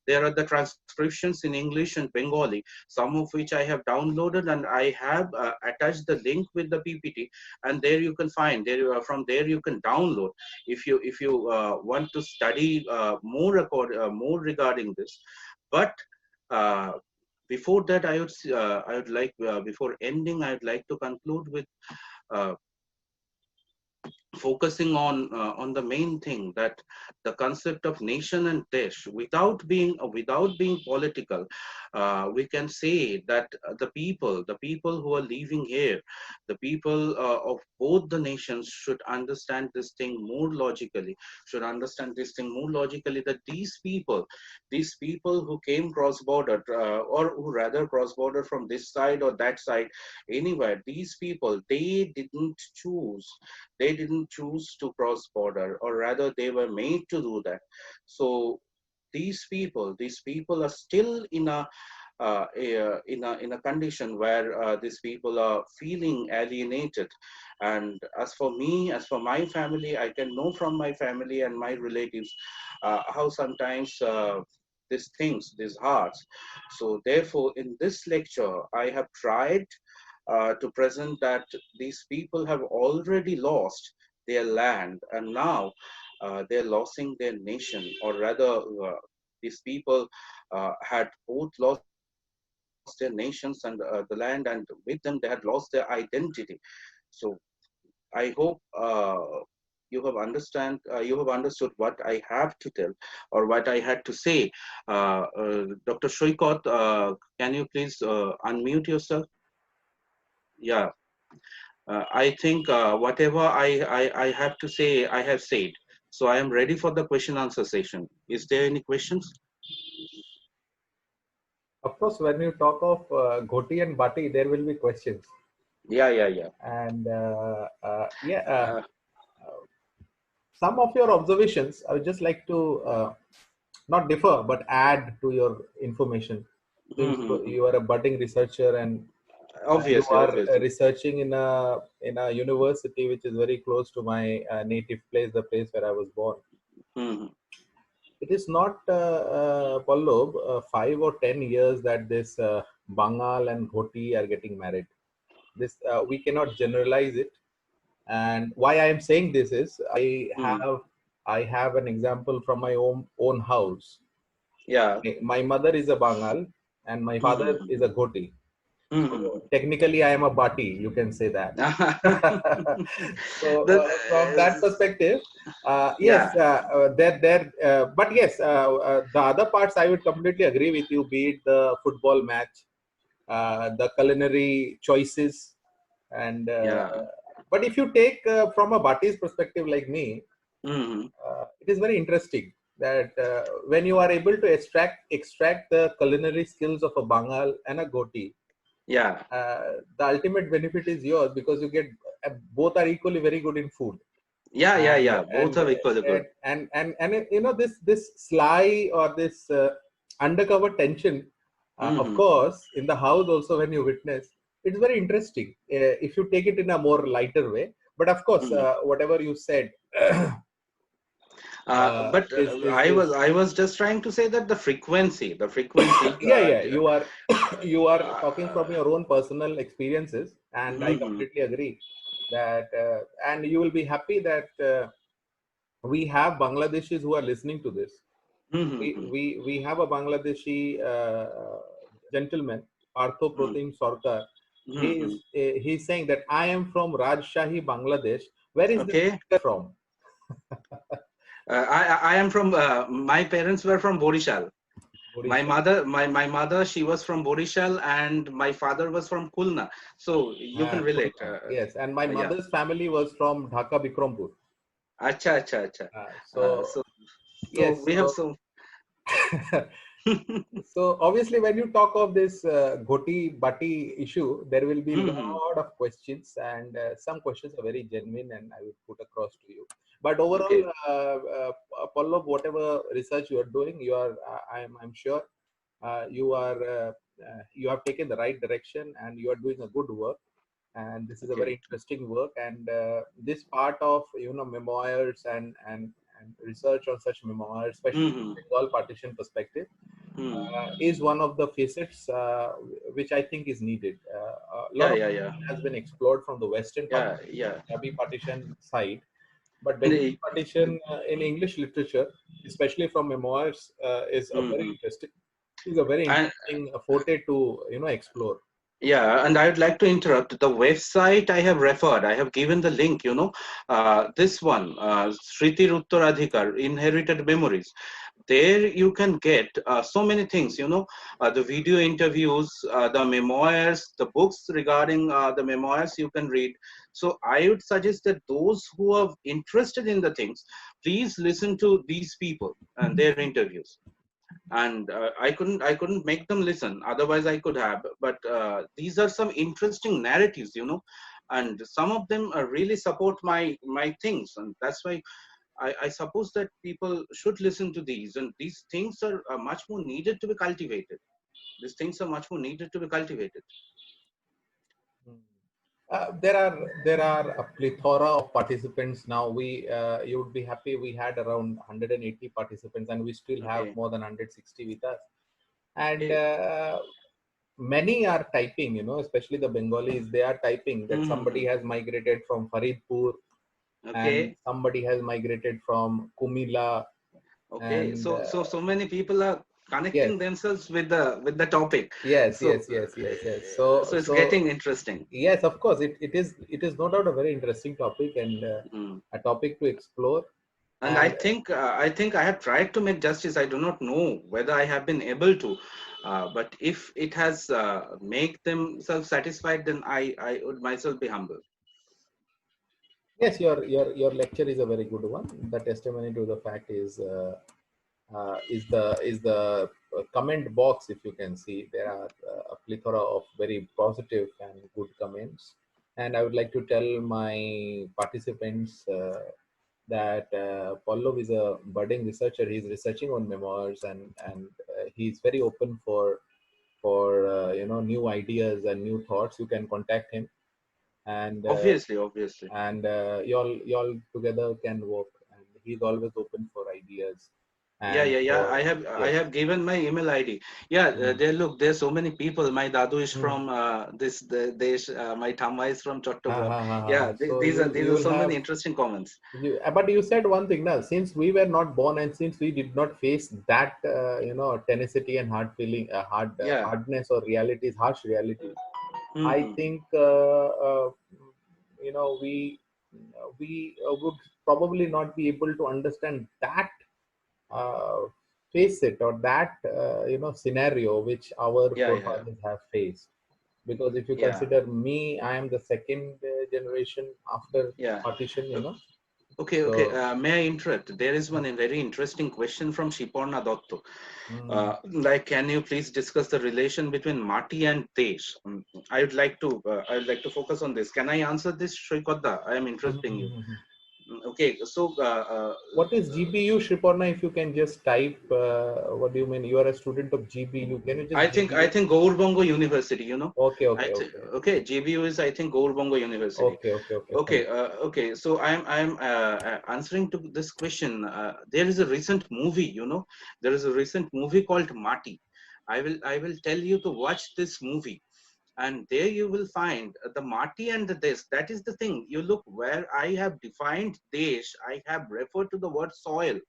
there are the transcriptions in English and Bengali, some of which I have downloaded, and I have attached the link with the PPT. And there you can find, from there you can download if you want to study more regarding this. But uh, before that, I would like, before ending, I would like to conclude with uh, focusing on the main thing, that the concept of nation and desh, without being political, we can say that the people who are living here, the people of both the nations should understand this thing more logically, that these people who came cross border, or who rather cross border from this side or that side, anywhere, these people, they didn't choose to cross border, or rather they were made to do that. So these people are still in a condition where these people are feeling alienated. And as for me, as for my family, I can know from my family and my relatives how sometimes these hearts. So therefore, in this lecture, I have tried to present that these people have already lost their land, and now they're losing their nation, or rather, these people had both lost their nations and the land, and with them they had lost their identity. So I hope you have understood what I have to tell, or what I had to say. Dr. Shoikot, can you please unmute yourself? Yeah. I think whatever I have to say, I have said. So I am ready for the question answer session. Is there any questions? Of course, when you talk of Ghoti and Bati, there will be questions. Yeah. And Uh, some of your observations, I would just like to not differ, but add to your information. Since mhm. you are a budding researcher, and you Obviously, are obviously. researching in a university which is very close to my native place, the place where I was born. Mhm. It is not, Pallab, 5 or 10 years that this Bangal and Ghoti are getting married. This we cannot generalize it. And why I am saying this is, Mhm. I have an example from my own house. Yeah. My mother is a Bangal and my father Mhm. is a Ghoti. So Mhm. technically, I am a Bati. You can say that. So The, from that perspective, yes, yeah. but yes, the other parts I would completely agree with you. Be it the football match, the culinary choices, and Yeah. but if you take from a Bati's perspective like me, Mhm. it is very interesting that when you are able to extract the culinary skills of a Bangal and a Ghoti, Yeah. the ultimate benefit is yours, because you get both are equally very good in food. Yeah. Both are equally good. This sly or this undercover tension, of Mm-hmm. course, in the house also when you witness, it's very interesting if you take it in a more lighter way. But of course, Mm-hmm. whatever you said But is I was just trying to say that the frequency. yeah, you are you are talking from Uh, your own personal experiences, and I mhm, completely agree that and you will be happy that we have Bangladeshis who are listening to this. mhm, We have a Bangladeshi gentleman, Partho mhm, Protim Sarkar. mhm. He's saying that I am from Rajshahi, Bangladesh. Where is this Okay. from? I am from. My parents were from Borishal. Odisha. My mother, she was from Borishal, and my father was from Kulna. So you can relate. Kurna. Yes, and my Yeah. mother's family was from Dhaka, Bikrampur. Acha. So So yes, we have so so. so obviously, when you talk of this Ghoti Bati issue, there will be a Mhm. lot of questions, and some questions are very genuine, and I will put across to you. But overall, Okay. Pallab, whatever research you are doing, you are, I'm sure, you have taken the right direction, and you are doing a good work. And this is a very Okay. interesting work, and this part of memoirs and research on such memoirs, especially from Mhm. Bengal partition perspective, Mhm. is one of the facets which I think is needed. A lot Yeah. of Yeah. Yeah. has been explored from the Western Yeah. partition, Yeah. Punjabi partition side, but And Bengal partition in English literature, especially from memoirs, mhm. is a very And interesting forte to explore. yeah, and I'd like to interrupt. The website I have referred, I have given the link, this one, Sriti Uttaradhikar, Inherited Memories. There you can get so many things, the video interviews, the memoirs, the books regarding the memoirs you can read. So I would suggest that those who are interested in the things, please listen to these people and their interviews. And I couldn't make them listen, otherwise I could have. But these are some interesting narratives, and some of them really support my things, and that's why I suppose that people should listen to these, and these things are much more needed to be cultivated. These things are much more needed to be cultivated. There are a plethora of participants now. You would be happy. We had around 180 participants, and we still have Okay. more than 160 with us. And Okay. many are typing. Especially the Bengalis. They are typing that somebody Hmm. has migrated from Faridpur, and Okay. somebody has migrated from Kumila, Okay. and So many people are yes, connecting themselves with the topic. yes, So yes, yes, yes, yes. so So it's so getting interesting. yes, of course, it is no doubt a very interesting topic, and Hmm. a topic to explore. And And I think I have tried to make justice. I do not know whether I have been able to, but if it has make themselves satisfied, then I would myself be humble. yes, your lecture is a very good one. The testimony to the fact is the comment box. If you can see, there are a plethora of very positive and good comments. And I would like to tell my participants that Pallav is a budding researcher. He's researching on memoirs, and he's very open for new ideas and new thoughts. You can contact him, and Obviously. y'all together can work. And he's always open for ideas and Yeah. for I yes. have given my email ID. Yeah, Mm. there look. There's so many people. My dadu is Mm. from the Desh. My thamma is from Ha, Chattogram. ha, ha, ha, Yeah, ha. So these you are will so many have interesting comments. but you said one thing now, since we were not born and since we did not face that tenacity and Yeah. hardness or realities, harsh realities. I Hmm. think we would probably not be able to understand that uh, face it or that scenario which our Yeah. forefathers have faced. Because if you Yeah. consider me, I am the second generation after Yeah. partition. Okay. So May I interrupt? There is one very interesting question from Shiporna Dotto. mm, Like, can you please discuss the relation between Mati and Desh? I would like to focus on this. Can I answer this, Shrikoda? I am interrupting you. Okay, so What is GBU, Shriparna? If you can just type, what do you mean? You are a student of GBU. Can you just I GBU? think Gaur Bongo University, you know. Okay, I okay, think okay. okay, GBU is I think Gaur Bongo University. Okay, okay, okay, fine. Okay, okay. So I'm answering to this question. There is a recent movie, you know. There is a recent movie called Mati. I will tell you to watch this movie, and there you will find the Mati and the Desh. That is the thing. You look where I have defined Desh. I have referred to the word soil.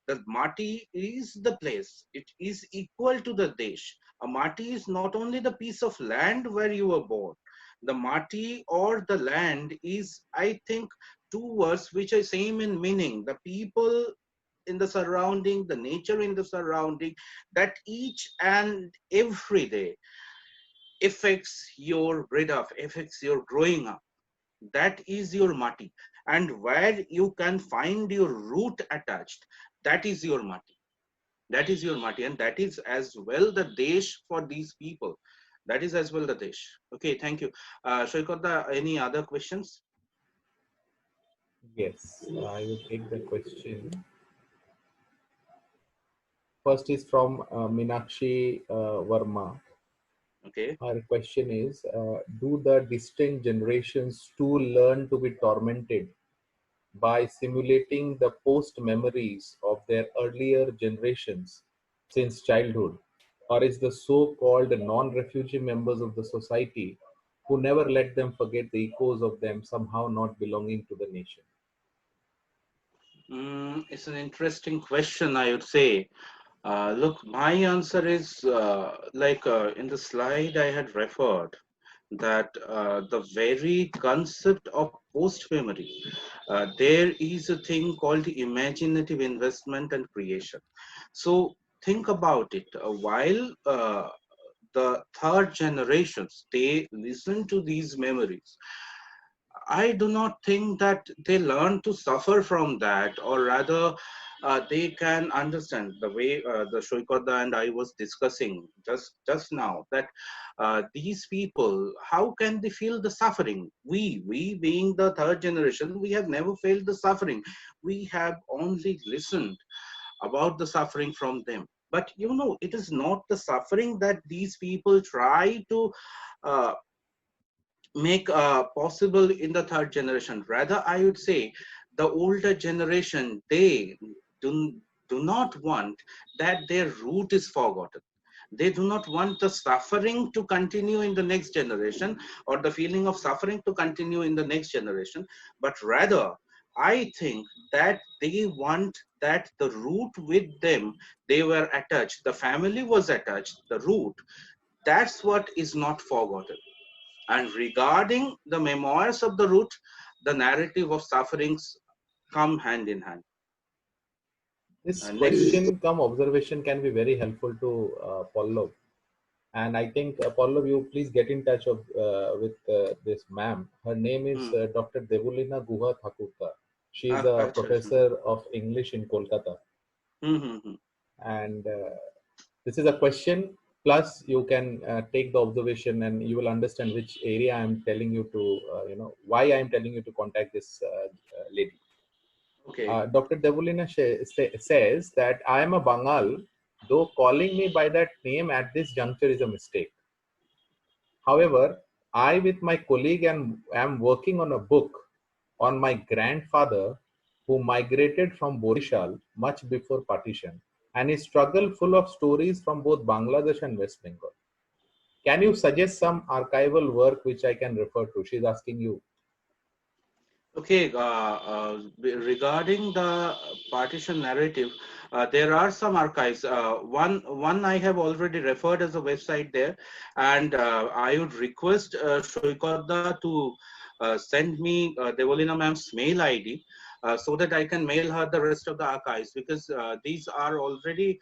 The Mati is the place. It is equal to the Desh. A Mati is not only the piece of land where you were born. The Mati or the land is, I think, two words which are same in meaning. The people in the surrounding, the nature in the surrounding, that each and every day affects your breed up, affects your growing up. That is your Mati. And where you can find your root attached, that is your Mati. That is your Mati, and that is as well the Desh for these people. That is as well the Desh. Okay, thank you. Shoykota, any other questions? Yes, I will take the question. First is from Minakshi Verma. Okay. Her question is, do the distant generations too learn to be tormented by simulating the post memories of their earlier generations since childhood? Or is the so called non refugee members of the society who never let them forget the echoes of them somehow not belonging to the nation? It's an interesting question, I would say. Look, my answer is like in the slide I had referred that the very concept of post memory, there is a thing called imaginative investment and creation. So think about it. While the third generations they listen to these memories, I do not think that they learn to suffer from that, or rather, they can understand the way the Shoikoda and I was discussing just now that these people, how can they feel the suffering? We being the third generation, we have never felt the suffering. We have only listened about the suffering from them. But you know, it is not the suffering that these people try to uh, make possible in the third generation. Rather, I would say the older generation, they do, do not want that their root is forgotten. They do not want the suffering to continue in the next generation, or the feeling of suffering to continue in the next generation, but rather I think that they want that the root with them, they were attached, the family was attached, the root, that's what is not forgotten. And regarding the memoirs of the root, the narrative of sufferings come hand in hand. This Next. question come observation can be very helpful to Pallab. And I think, Pallav, you please get in touch with this ma'am. Her name is Hmm. Dr. Devulina Guha Thakurta. She is a Acha, acha. professor of English in Kolkata. Hmm, hmm, hmm. And this is a question, plus you can take the observation and you will understand which area I'm telling you to, why I'm telling you to contact this lady. Okay. Dr. Devulina says that I am a Bangal, though calling me by that name at this juncture is a mistake. However, I, with my colleague, am working on a book on my grandfather who migrated from Borishal much before partition and his struggle full of stories from both Bangladesh and West Bengal. Can you suggest some archival work which I can refer to? She's asking you. Okay, regarding the partition narrative, there are some archives. One I have already referred as a website there, and I would request Shoikodda to send me Devolina ma'am's mail ID so that I can mail her the rest of the archives, because these are already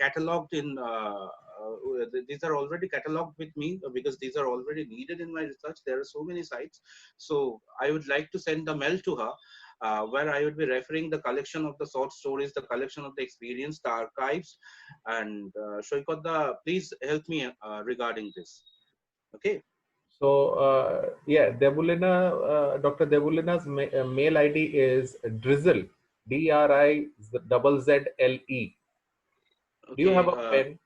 cataloged in. These are already cataloged with me because these are already needed in my research. There are so many sites, so I would like to send the mail to her where I would be referring the collection of the short stories, the collection of the experience, the archives, and Shoikodda, please help me regarding this. Okay. So yeah, Dr. Debulina's mail ID is Drizzle, DRIZZLE. Do you have Okay. a pen,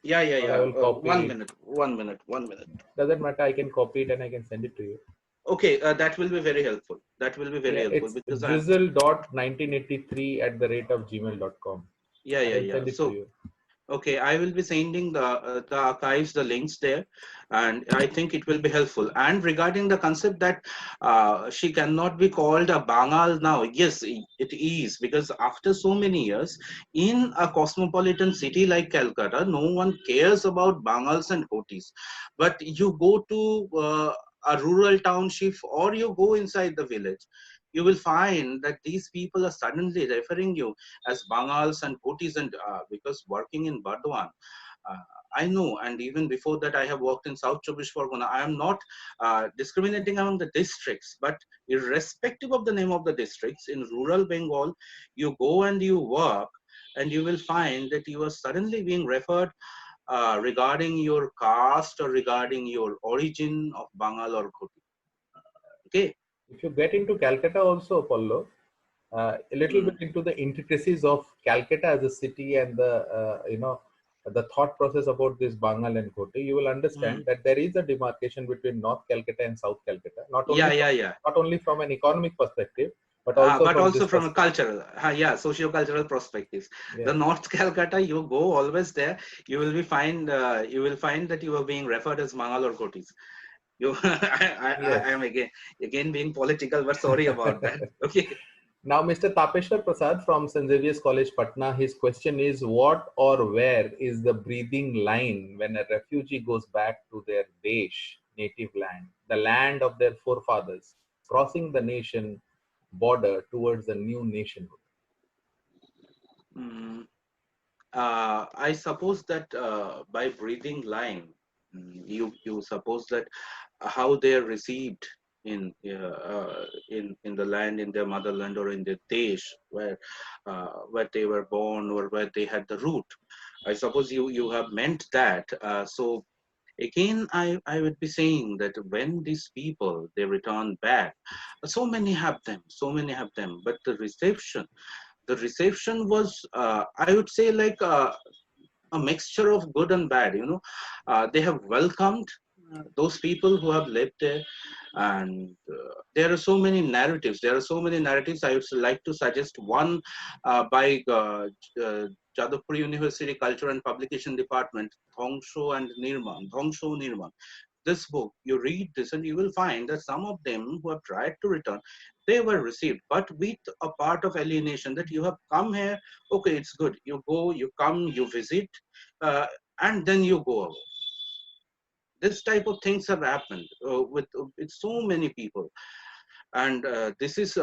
Yeah, yeah, or I yeah. will copy One it? minute, 1 minute, 1 minute. Doesn't matter. I can copy it and I can send it to you. Okay, that will be very helpful. That will be very Yeah, helpful it's because I'm. drizzle.1983 at the rate of gmail.com. Yeah, I yeah, will yeah. send it to So you. okay, I will be sending the archives, the links there, and I think it will be helpful. And regarding the concept that she cannot be called a Bangal now, yes, it is, because after so many years in a cosmopolitan city like Calcutta, no one cares about Bangals and Kotis. But you go to a rural township or you go inside the village, you will find that these people are suddenly referring you as Bangals and Kotis, and because working in Bardwan, uh, I know, and even before that, I have worked in South Chobbish Pargona. I am not discriminating among the districts, but irrespective of the name of the districts, in rural Bengal, you go and you work, and you will find that you are suddenly being referred regarding your caste or regarding your origin of Bangal or Koti. Okay. If you get into Calcutta also, Apollo, a little Mm. bit into the intricacies of Calcutta as a city and the thought process about this Bangal and Koti, you will Mm. understand that there is a demarcation between North Calcutta and South Calcutta, Yeah, yeah, yeah. not only from an economic perspective, but also But from also this from a perspective. cultural, yeah, socio-cultural perspectives. The Yeah. North Calcutta, you go always there, you will find that you are being referred as Mangal or Kotis. You, I Yes. am again being political, but sorry about that. Okay. Now, Mr. Tapeshwar Prasad from St. Xavier's College, Patna, his question is, what or where is the breathing line when a refugee goes back to their Desh, native land, the land of their forefathers, crossing the nation border towards a new nationhood? Mm, I suppose that by breathing line, you suppose that how they are received in the land, in their motherland, or in their desh where they were born or where they had the root. I suppose you have meant that. So again, I would be saying that when these people they return back, so many have them, but the reception was, I would say, like a mixture of good and bad. They have welcomed those people who have lived there, and there are so many narratives. There are so many narratives. I would like to suggest one by Jadavpur University Culture and Publication Department, Dhongsho Nirman. This book, you read this and you will find that some of them who have tried to return, they were received, but with a part of alienation, that you have come here, okay, it's good, you go, you come, you visit, uh, and then you go away. This type of things have happened with so many people, and this is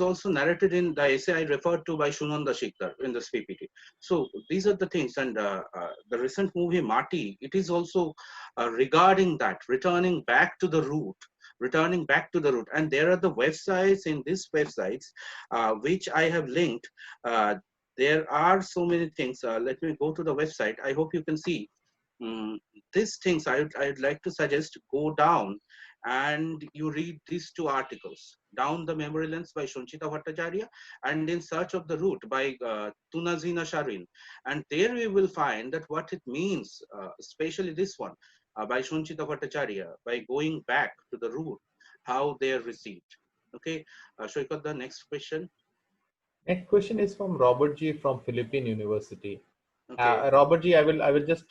also narrated in the essay I referred to by Shunanda Shikhar in this PPT. So these are the things, and the recent movie Mati, it is also regarding that, returning back to the root. And there are the websites in these websites which I have linked. Uh, there are so many things. Let me go to the website. I hope you can see. Mm, these things I'd like to suggest, go down and you read these two articles, Down the Memory Lens by Sanchita Bhattacharya and In Search of the Root by Tunazina Sharin. And there we will find that what it means, especially this one by Sanchita Bhattacharya, by going back to the root, how they are received. Okay, Shoikat, the next question. Next question is from Robert G from Philippine University. Okay. Robert G, I will just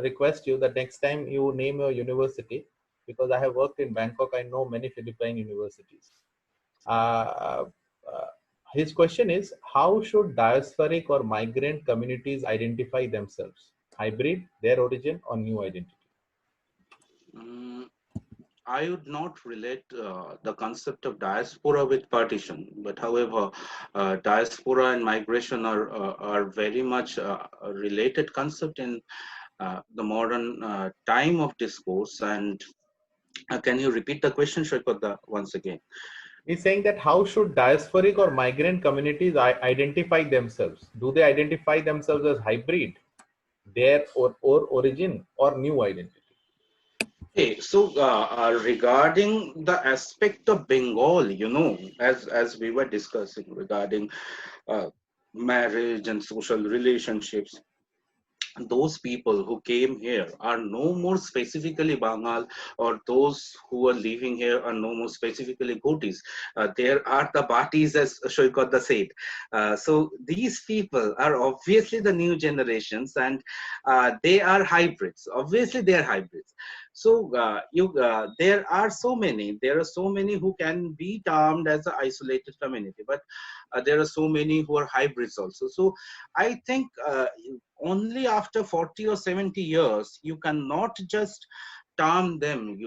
request you that next time you name your university, because I have worked in Bangkok, I know many Philippine universities. Uh, uh, his question is, how should diasporic or migrant communities identify themselves? Hybrid, their origin, or new identity? Mm, I would not relate the concept of diaspora with partition, but however, diaspora and migration are very much a related concept in the modern time of discourse. And can you repeat the question, Shrepada, once again? He's saying that how should diasporic or migrant communities identify themselves? Do they identify themselves as hybrid, their or origin, or new identity? Okay, so regarding the aspect of Bengal, as we were discussing regarding uh, marriage and social relationships, those people who came here are no more specifically Bengal, or those who are living here are no more specifically Ghotis. There are the Bhatis, as Shoykota said. So these people are obviously the new generations, and they are hybrids. Obviously, they are hybrids. So there are so many who can be termed as an isolated community, but there are so many who are hybrids also. So I think only after 40 or 70 years, you cannot just term them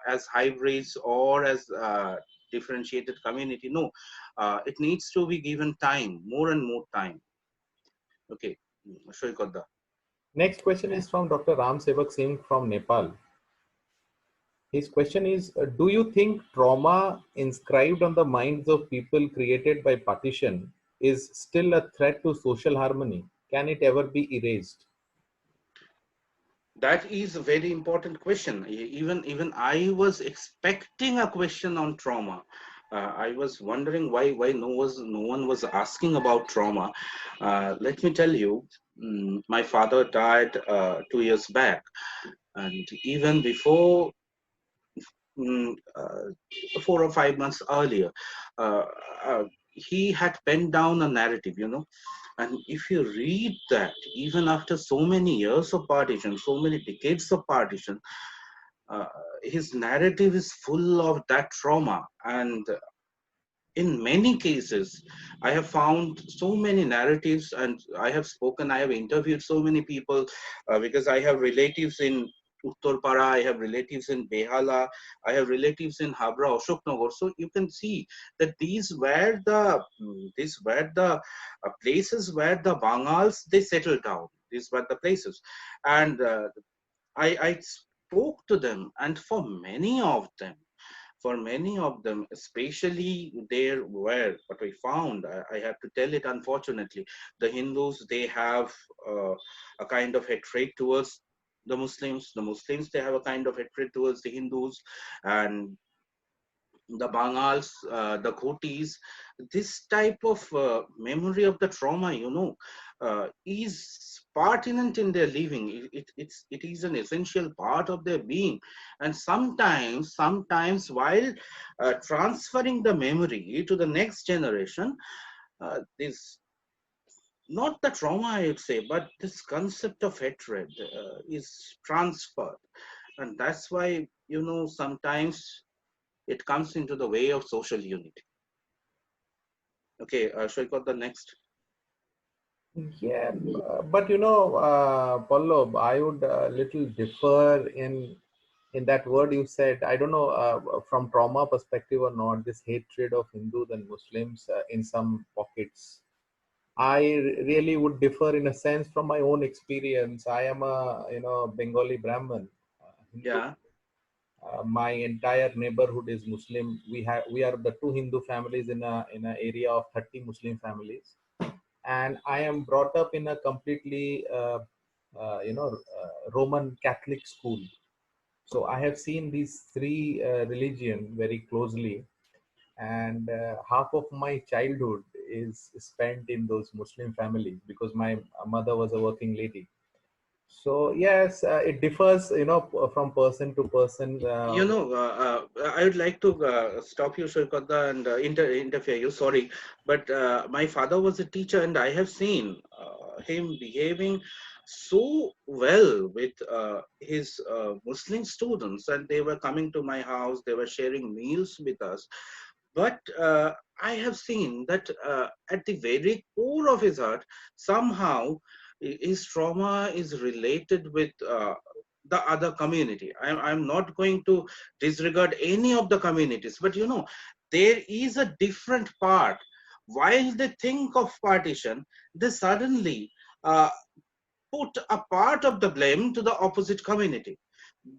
as hybrids or as differentiated community. No, it needs to be given time, more and more time. Okay, Shoykota. Next question is from Dr. Ram Sevak Singh from Nepal. His question is, do you think trauma inscribed on the minds of people created by partition is still a threat to social harmony? Can it ever be erased? That is a very important question. Even I was expecting a question on trauma. I was wondering why no one was asking about trauma. Let me tell you, my father died 2 years back, and even before, mm, uh, 4 or 5 months earlier, uh, he had penned down a narrative. And if you read that, even after so many years of partition, so many decades of partition, uh, his narrative is full of that trauma. And in many cases, I have found so many narratives, and I have interviewed so many people, because I have relatives in Uttarpara, I have relatives in Behala, I have relatives in Habra, Ashoknagar. So you can see that these were the places where the Bangals they settled down. These were the places, and I spoke to them, and for many of them, especially there where what we found, I have to tell it unfortunately, the Hindus, they have a kind of hatred towards the Muslims, they have a kind of hatred towards the Hindus, and the Bangals, the Ghotis, this type of memory of the trauma, is pertinent in their living. It is an essential part of their being. And sometimes while transferring the memory to the next generation, this not the trauma, I would say, but this concept of hatred is transferred. And that's why, sometimes it comes into the way of social unity. Okay, shall I got the next? Yeah, but Pallab, I would little differ in that word you said. I don't know from trauma perspective or not. This hatred of Hindus and Muslims in some pockets. I really would differ in a sense from my own experience. I am a Bengali Brahmin, Hindu. Yeah, My entire neighborhood is Muslim. We are the two Hindu families in a area of 30 Muslim families, and I am brought up in a completely Roman Catholic school. So I have seen these three religion very closely, and half of my childhood is spent in those Muslim families because my mother was a working lady. So yes, it differs, from person to person. I would like to stop you, Shoykota, and interfere you. Sorry, but my father was a teacher, and I have seen him behaving so well with his Muslim students, and they were coming to my house. They were sharing meals with us. But I have seen that at the very core of his heart, somehow his trauma is related with the other community. I'm not going to disregard any of the communities, but there is a different part. While they think of partition, they suddenly uh, put a part of the blame to the opposite community.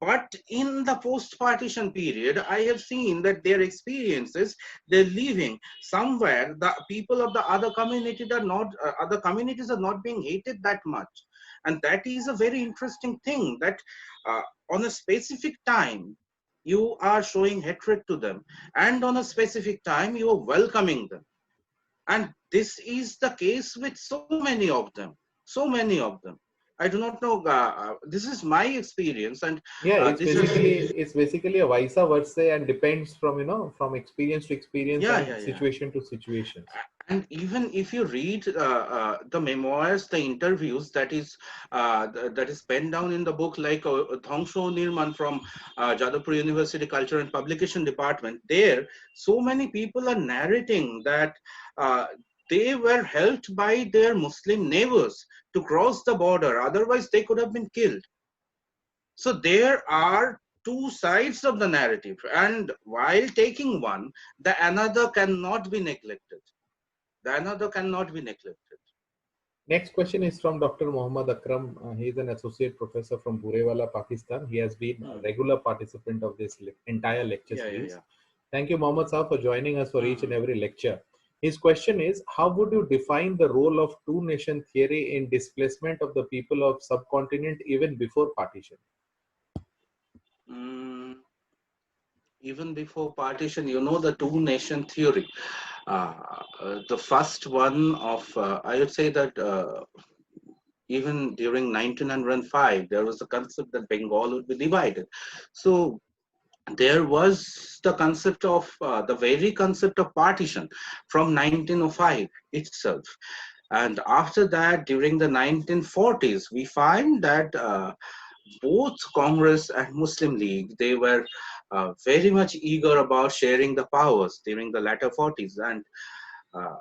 But in the post-partition period, I have seen that their experiences, they're living somewhere. The people of the other community are not, other communities are not being hated that much, And that is a very interesting thing, that on a specific time, you are showing hatred to them, and on a specific time, you are welcoming them. And this is the case with so many of them, so many of them. I do not know, this is my experience, and Yeah, this is, it's basically a vice versa, and depends from from experience to experience yeah, and yeah, yeah. situation to situations. And even if you read the memoirs, the interviews that is penned down in the book, like Dhangsho Nirman from Jadavpur University Culture and Publication Department, there so many people are narrating that uh, they were helped by their Muslim neighbors to cross the border. Otherwise, they could have been killed. So there are two sides of the narrative, and while taking one, the another cannot be neglected. The another cannot be neglected. Next question is from Dr. Mohammad Akram. He is an associate professor from Burewala, Pakistan. He has been a Hmm. regular participant of this entire lecture Yeah, yeah, series. yeah. Thank you, Mohammad Saab, for joining us for each and Hmm. every lecture. His question is, how would you define the role of two-nation theory in displacement of the people of subcontinent even before partition? Mm, even before partition, you know, the two-nation theory. The first one of, I would say that even during 1905, there was a concept that Bengal would be divided. So there was the concept of, the very concept of partition from 1905 itself. And after that, during the 1940s, we find that both Congress and Muslim League, they were very much eager about sharing the powers during the latter 40s. And uh,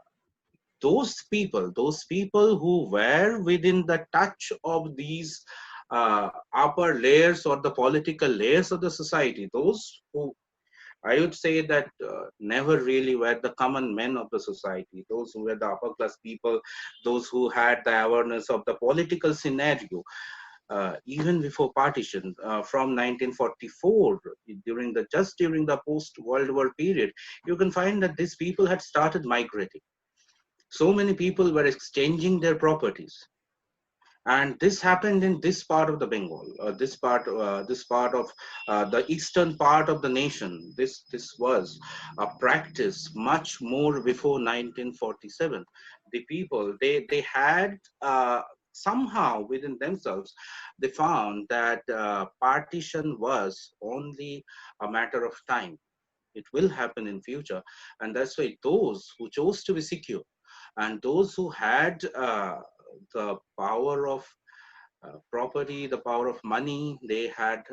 those people who were within the touch of these upper layers or the political layers of the society, those who, I would say that never really were the common men of the society, those who were the upper class people, those who had the awareness of the political scenario, even before partition, from 1944, during the post-World War period, you can find that these people had started migrating. So many people were exchanging their properties, and this happened in this part of the Bengal, this part of the eastern part of the nation. This was a practice much more before 1947. The people, they had somehow within themselves, they found that partition was only a matter of time. It will happen in future, and that's why those who chose to be secure and those who had the power of property, the power of money, they had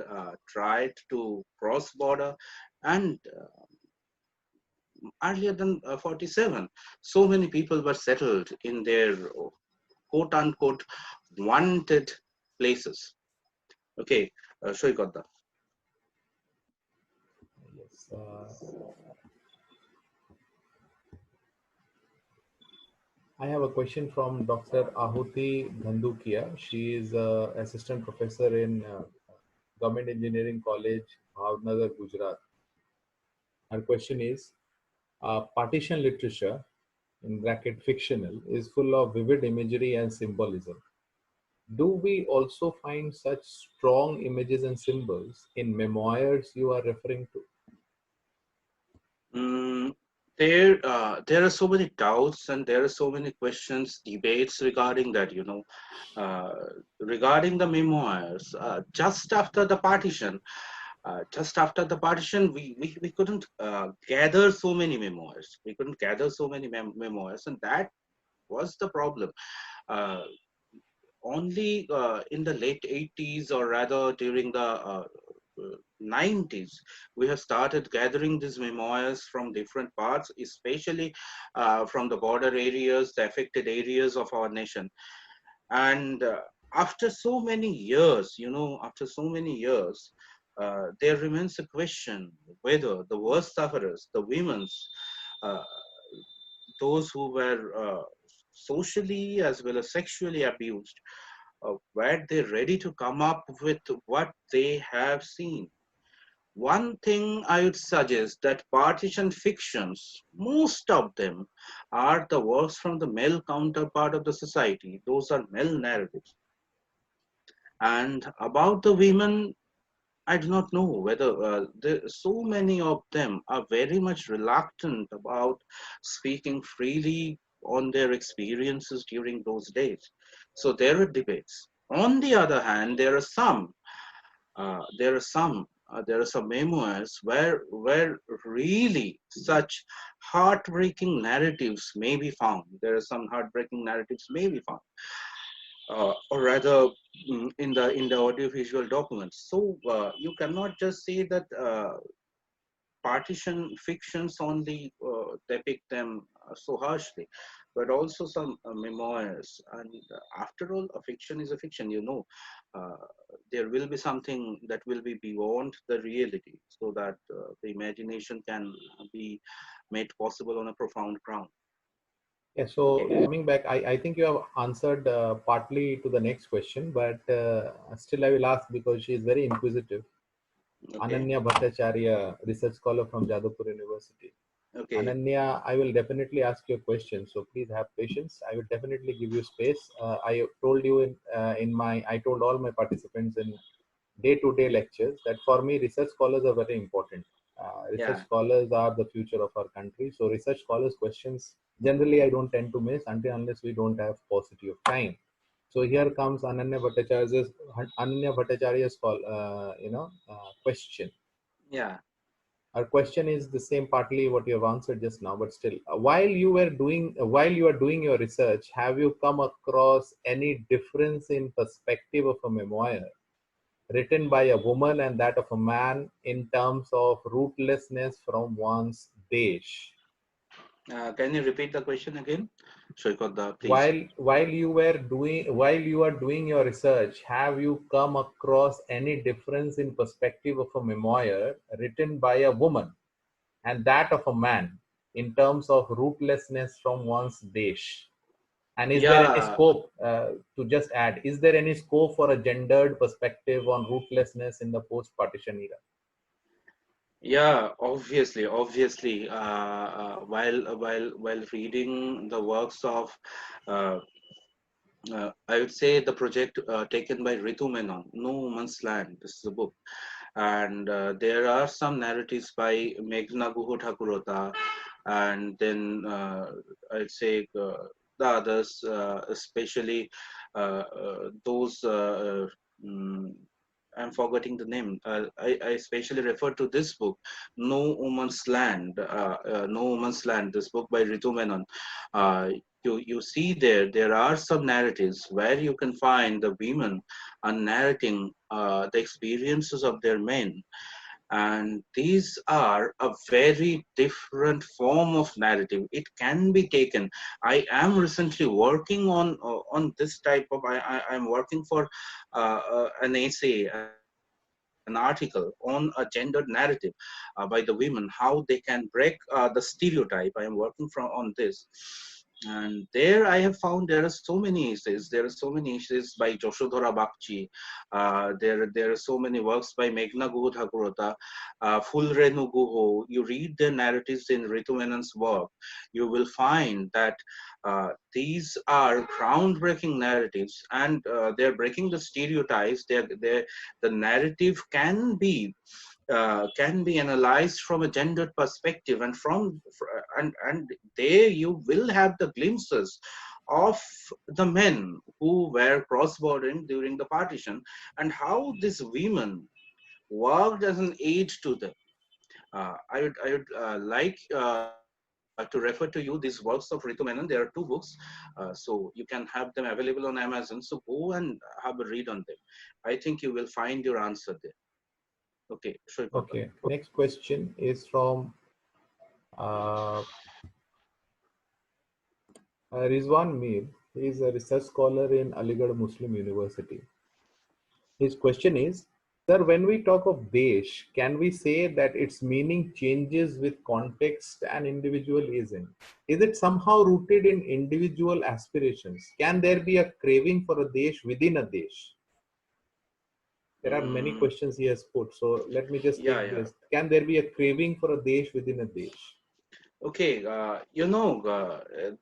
tried to cross border. And earlier than 47, so many people were settled in their quote unquote wanted places. Okay, Shoykota. Yes. I have a question from Dr. Ahuti Dhandukia. She is assistant professor in Government Engineering College, Bhavnagar, Gujarat. Her question is, partition literature, in bracket fictional, is full of vivid imagery and symbolism. Do we also find such strong images and symbols in memoirs you are referring to? Mm, there are so many doubts and there are so many questions, debates regarding that, uh, regarding the memoirs. Just after the partition, we couldn't gather so many memoirs. We couldn't gather so many memoirs, and that was the problem. Uh, Only in the late 80s, or rather during the 90s, we have started gathering these memoirs from different parts, especially from the border areas, the affected areas of our nation. And after so many years, after so many years, there remains a question whether the worst sufferers, the women's, uh, those who were socially as well as sexually abused, were they ready to come up with what they have seen? One thing I would suggest, that partition fictions, most of them are the works from the male counterpart of the society. Those are male narratives. And about the women, I do not know whether so many of them are very much reluctant about speaking freely on their experiences during those days. So there are debates. On the other hand, there are some memoirs where really such heartbreaking narratives may be found. There are some heartbreaking narratives may be found, or rather, in the audiovisual documents. So you cannot just say that partition fictions only depict them so harshly, but also some memoirs. And after all, a fiction is a fiction. Uh, there will be something that will be beyond the reality, so that the imagination can be made possible on a profound ground. Yeah, so coming back, I think you have answered partly to the next question, but still I will ask because she is very inquisitive. Okay. Ananya Bhattacharya, research scholar from Jadavpur University. Okay. Ananya, I will definitely ask you a question, so please have patience. I will definitely give you space. I told you I told all my participants in day-to-day lectures that for me, research scholars are very important. Research Yeah. scholars are the future of our country. So research scholars' questions generally I don't tend to miss unless we don't have paucity of time. So here comes Ananya Bhattacharya's question. Yeah. Our question is the same partly what you have answered just now, but still, while you are doing your research, have you come across any difference in perspective of a memoir written by a woman and that of a man in terms of rootlessness from one's desh? Can you repeat the question again, Shoykota, please? While you are doing your research, have you come across any difference in perspective of a memoir written by a woman and that of a man in terms of rootlessness from one's desh? And is there any Yeah. scope, to just add, is there any scope for a gendered perspective on rootlessness in the post-partition era? Yeah, obviously, while reading the works of, uh, I would say the project taken by Ritu Menon, No Woman's Land. This is a book, and there are some narratives by Meghna Guho Thakurota, and then I'd say the others, especially those. Mm, I'm forgetting the name. I especially refer to this book, No Woman's Land. No Woman's Land. This book by Ritu Menon. Uh, you see there are some narratives where you can find the women are narrating the experiences of their men, and these are a very different form of narrative. It can be taken. I am recently working on this type of. I'm working for an essay, an article on a gendered narrative by the women, how they can break the stereotype. I am working on this, and there I have found there are so many essays. There are so many essays by Joshodhara Bakchi. There are so many works by Meghna Guho Thakurota, Fulrenu Guho. You read their narratives in Ritu Menon's work, you will find that these are groundbreaking narratives, and they're breaking the stereotypes. The narrative can be analyzed from a gendered perspective, and and there you will have the glimpses of the men who were cross-bordering during the partition, and how these women worked as an aid to them. I would like to refer to you these works of Ritu Menon. There are two books, so you can have them available on Amazon. So go and have a read on them. I think you will find your answer there. Okay, Shoykota. Okay, next question is from uh, Rizwan Mir. He is a research scholar in Aligarh Muslim University. His question is, sir, when we talk of Desh, can we say that its meaning changes with context and individualism? Is it somehow rooted in individual aspirations? Can there be a craving for a Desh within a Desh? There are many Mm, questions he has put, so let me just yeah, take yeah. this. Can there be a craving for a Desh within a Desh? Okay,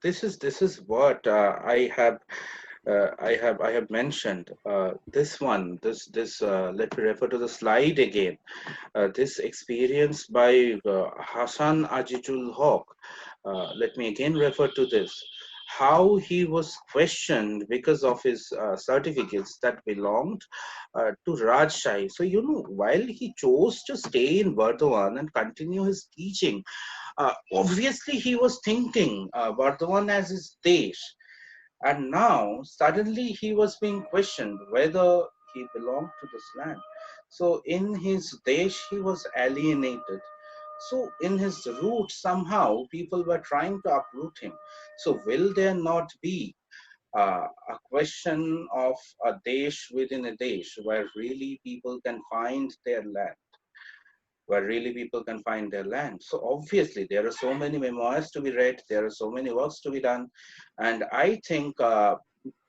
this is what I have. I have mentioned this one. Let me refer to the slide again. This experience by Hassan Ajijul Haq. Let me again refer to this. How he was questioned because of his certificates that belonged to Rajshahi. So, while he chose to stay in Burdwan and continue his teaching, obviously he was thinking Burdwan as his desh. And now suddenly he was being questioned whether he belonged to this land. So in his desh, he was alienated. So in his root, somehow people were trying to uproot him. So will there not be a question of a desh within a desh where really people can find their land? Where really people can find their land. So obviously there are so many memoirs to be read, there are so many works to be done, and I think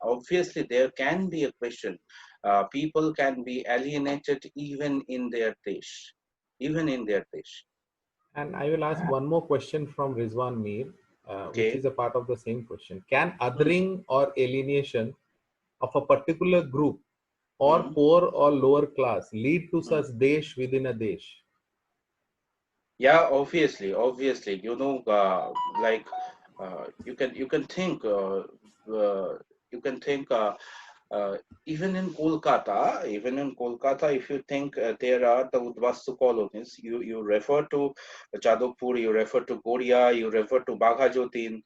obviously there can be a question. People can be alienated even in their dish, even in their dish. And I will ask one more question from Rizwan Mir, which Okay. is a part of the same question. Can Hmm. othering or alienation of a particular group or Hmm. poor or lower class lead to Hmm. such desh within a desh? Yeah, obviously, like you can think you can think uh, even in Kolkata, if you think there are the Udvastu colonies, you refer to Jadavpur, you refer to Goria, you refer to Baghajotin.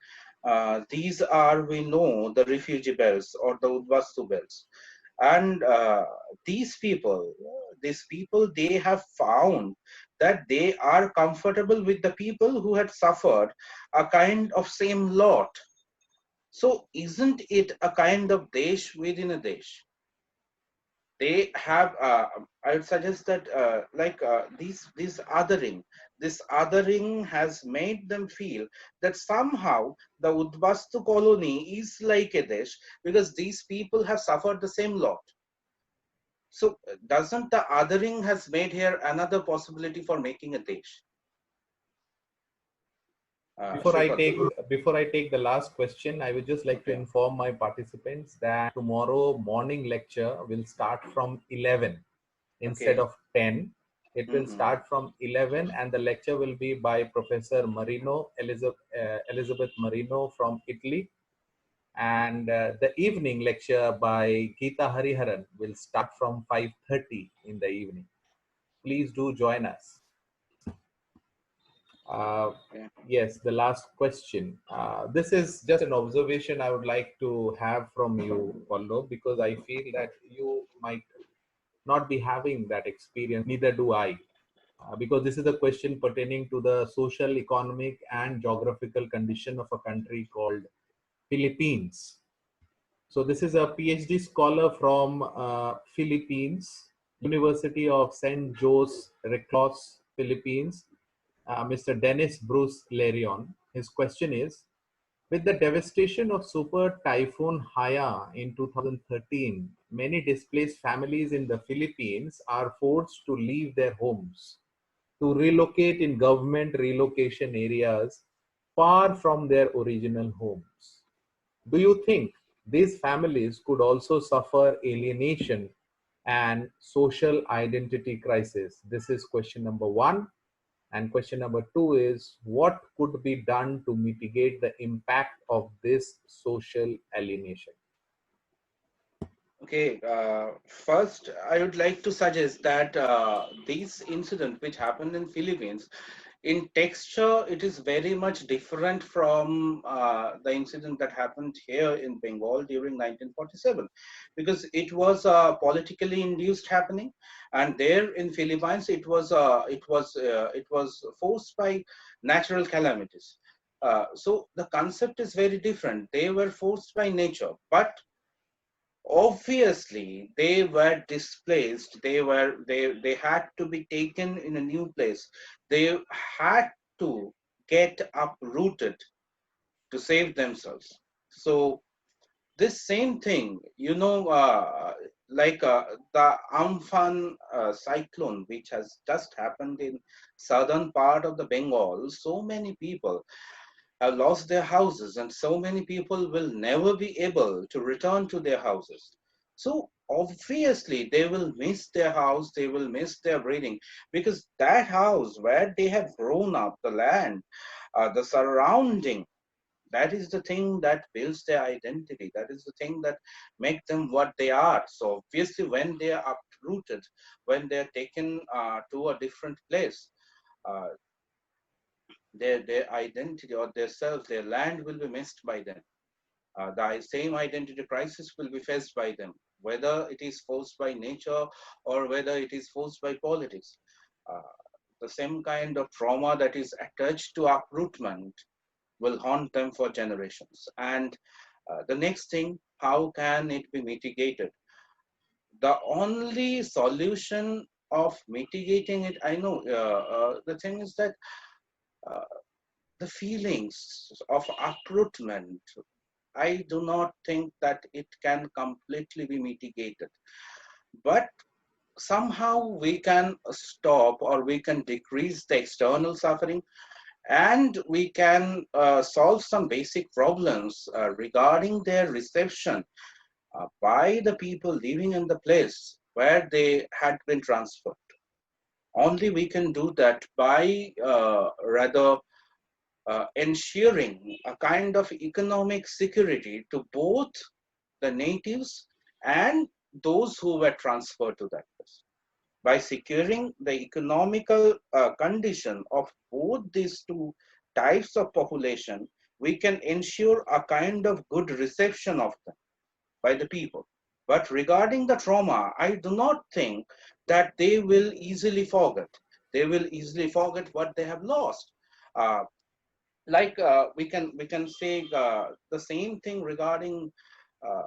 These are, we know, the refugee belts or the Udvastu belts. And these people, they have found that they are comfortable with the people who had suffered a kind of same lot. So isn't it a kind of desh within a desh? They have I would suggest that this othering has made them feel that somehow the Udvastu colony is like a desh because these people have suffered the same lot. So doesn't the othering has made here another possibility for making a desh? Before I Shripal. take before I take the last question, I would just like to Okay. inform my participants that tomorrow morning lecture will start from 11 instead Okay. of 10. It will Hmm. start from 11 and the lecture will be by Professor Elizabeth Marino from Italy. And the evening lecture by Geeta Hariharan will start from 5:30 in the evening. Please do join us. Uh, Okay. yes, the last question. This is just an observation I would like to have from you, Pallab, because I feel that you might not be having that experience, neither do I. Because this is a question pertaining to the social, economic, and geographical condition of a country called Philippines. So this is a PhD scholar from Philippines, University of St. Jose Reclos, Philippines, Mr. Dennis Bruce Larion. His question is, with the devastation of Super Typhoon Haya in 2013, many displaced families in the Philippines are forced to leave their homes to relocate in government relocation areas far from their original homes. Do you think these families could also suffer alienation and social identity crisis? This is question number one. And question number two is, what could be done to mitigate the impact of this social alienation? Okay, first I would like to suggest that this incident which happened in Philippines, in texture it is very much different from the incident that happened here in Bengal during 1947, because it was politically induced happening, and there in Philippines it was forced by natural calamities. So the concept is very different. They were forced by nature, but obviously they were displaced. They had to be taken in a new place. They had to get uprooted to save themselves. So this same thing, like the Amphan cyclone which has just happened in southern part of the Bengal, so many people, have lost their houses, and so many people will never be able to return to their houses. So obviously they will miss their house, they will miss their breeding, because that house where they have grown up, the land, the surrounding, that is the thing that builds their identity, that is the thing that make them what they are. So obviously when they are uprooted, when they are taken to a different place, uh, their identity or their self, their land will be missed by them. The same identity crisis will be faced by them, whether it is forced by nature or whether it is forced by politics. Uh, the same kind of trauma that is attached to uprootment will haunt them for generations. And the next thing, how can it be mitigated? The only solution of mitigating it, I know, the thing is that uh, the feelings of uprootment, I do not think that it can completely be mitigated. But somehow we can stop or we can decrease the external suffering, and we can solve some basic problems regarding their reception by the people living in the place where they had been transferred. Only we can do that by rather ensuring a kind of economic security to both the natives and those who were transferred to that place. By securing the economical condition of both these two types of population, we can ensure a kind of good reception of them by the people. But regarding the trauma, I do not think that they will easily forget. They will easily forget what they have lost. Uh, we can say the same thing regarding uh,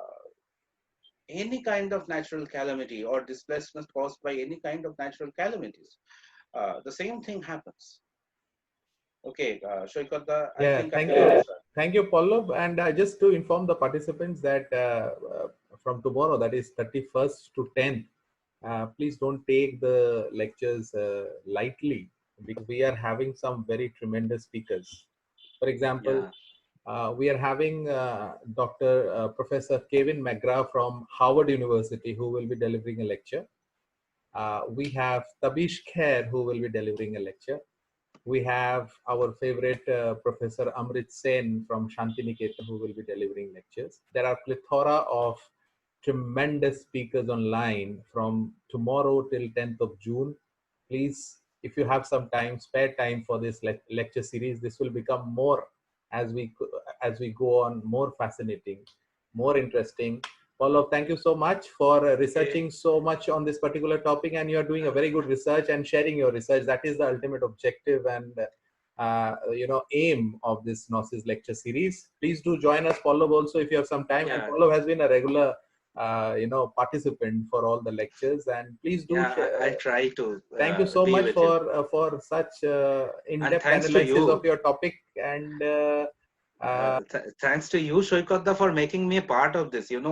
any kind of natural calamity or displacement caused by any kind of natural calamities. The same thing happens. Okay, Shoykata, I Yeah, think I thank can you. answer. Thank you, Pallab. And just to inform the participants that from tomorrow, that is 31st to 10th, please don't take the lectures lightly, because we are having some very tremendous speakers. For example, Yeah, we are having Dr. Professor Kevin McGrath from Harvard University, who will be delivering a lecture. We have Tabish Khair, who will be delivering a lecture. We have our favorite Professor Amrit Sen from Shantiniketan, who will be delivering lectures. There are plethora of tremendous speakers online from tomorrow till 10th of June. Please, if you have some time, spare time for this lecture series. This will become more as we go on, more fascinating, more interesting. Paulo, thank you so much for okay. researching so much on this particular topic, and you are doing a very good research and sharing your research. That is the ultimate objective and aim of this GNOSIS lecture series. Please do join us, Paulo, also if you have some time. And Yeah, Paulo has been a regular participant for all the lectures, and please do yeah, share. I'll try to Thank you so be much with you. for such And in-depth thanks to analysis of you. your topic. And Thanks to you, Shoykata, for making me a part of this. It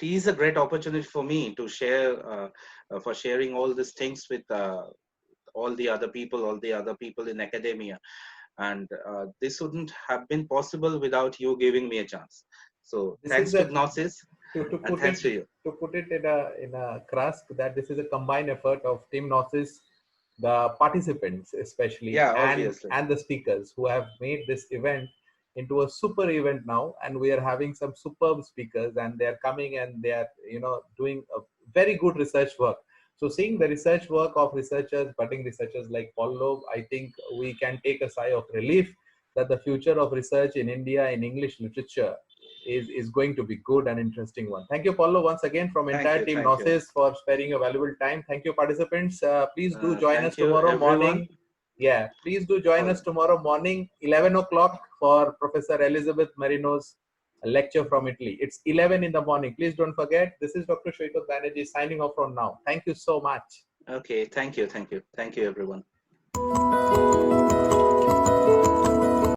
is a great opportunity for me to share, for sharing all these things with all the other people in academia. And this wouldn't have been possible without you giving me a chance. So this is thanks to a Gnosis to and put it thanks to you. in a crust, that this is a combined effort of Team Gnosis, the participants especially, Yeah, and obviously. the speakers who have made this event into a super event now. And we are having some superb speakers, and they are coming and they are doing a very good research work. So seeing the research work of researchers, budding researchers like Paul, I think we can take a sigh of relief that the future of research in India in English literature is going to be good and interesting one. Thank you, Paulo, once again from Thank entire you. team Thank you. Gnosis for sparing your valuable time. Thank you, participants. Please do join us Thank you, tomorrow everyone. morning. Yeah, please do join For us tomorrow morning, 11 o'clock for Professor Elizabeth Marino's lecture from Italy. It's 11 in the morning. Please don't forget. This is Dr. Shoykot Banerjee signing off from now. Thank you so much. okay. Thank you. Thank you. Thank you, everyone.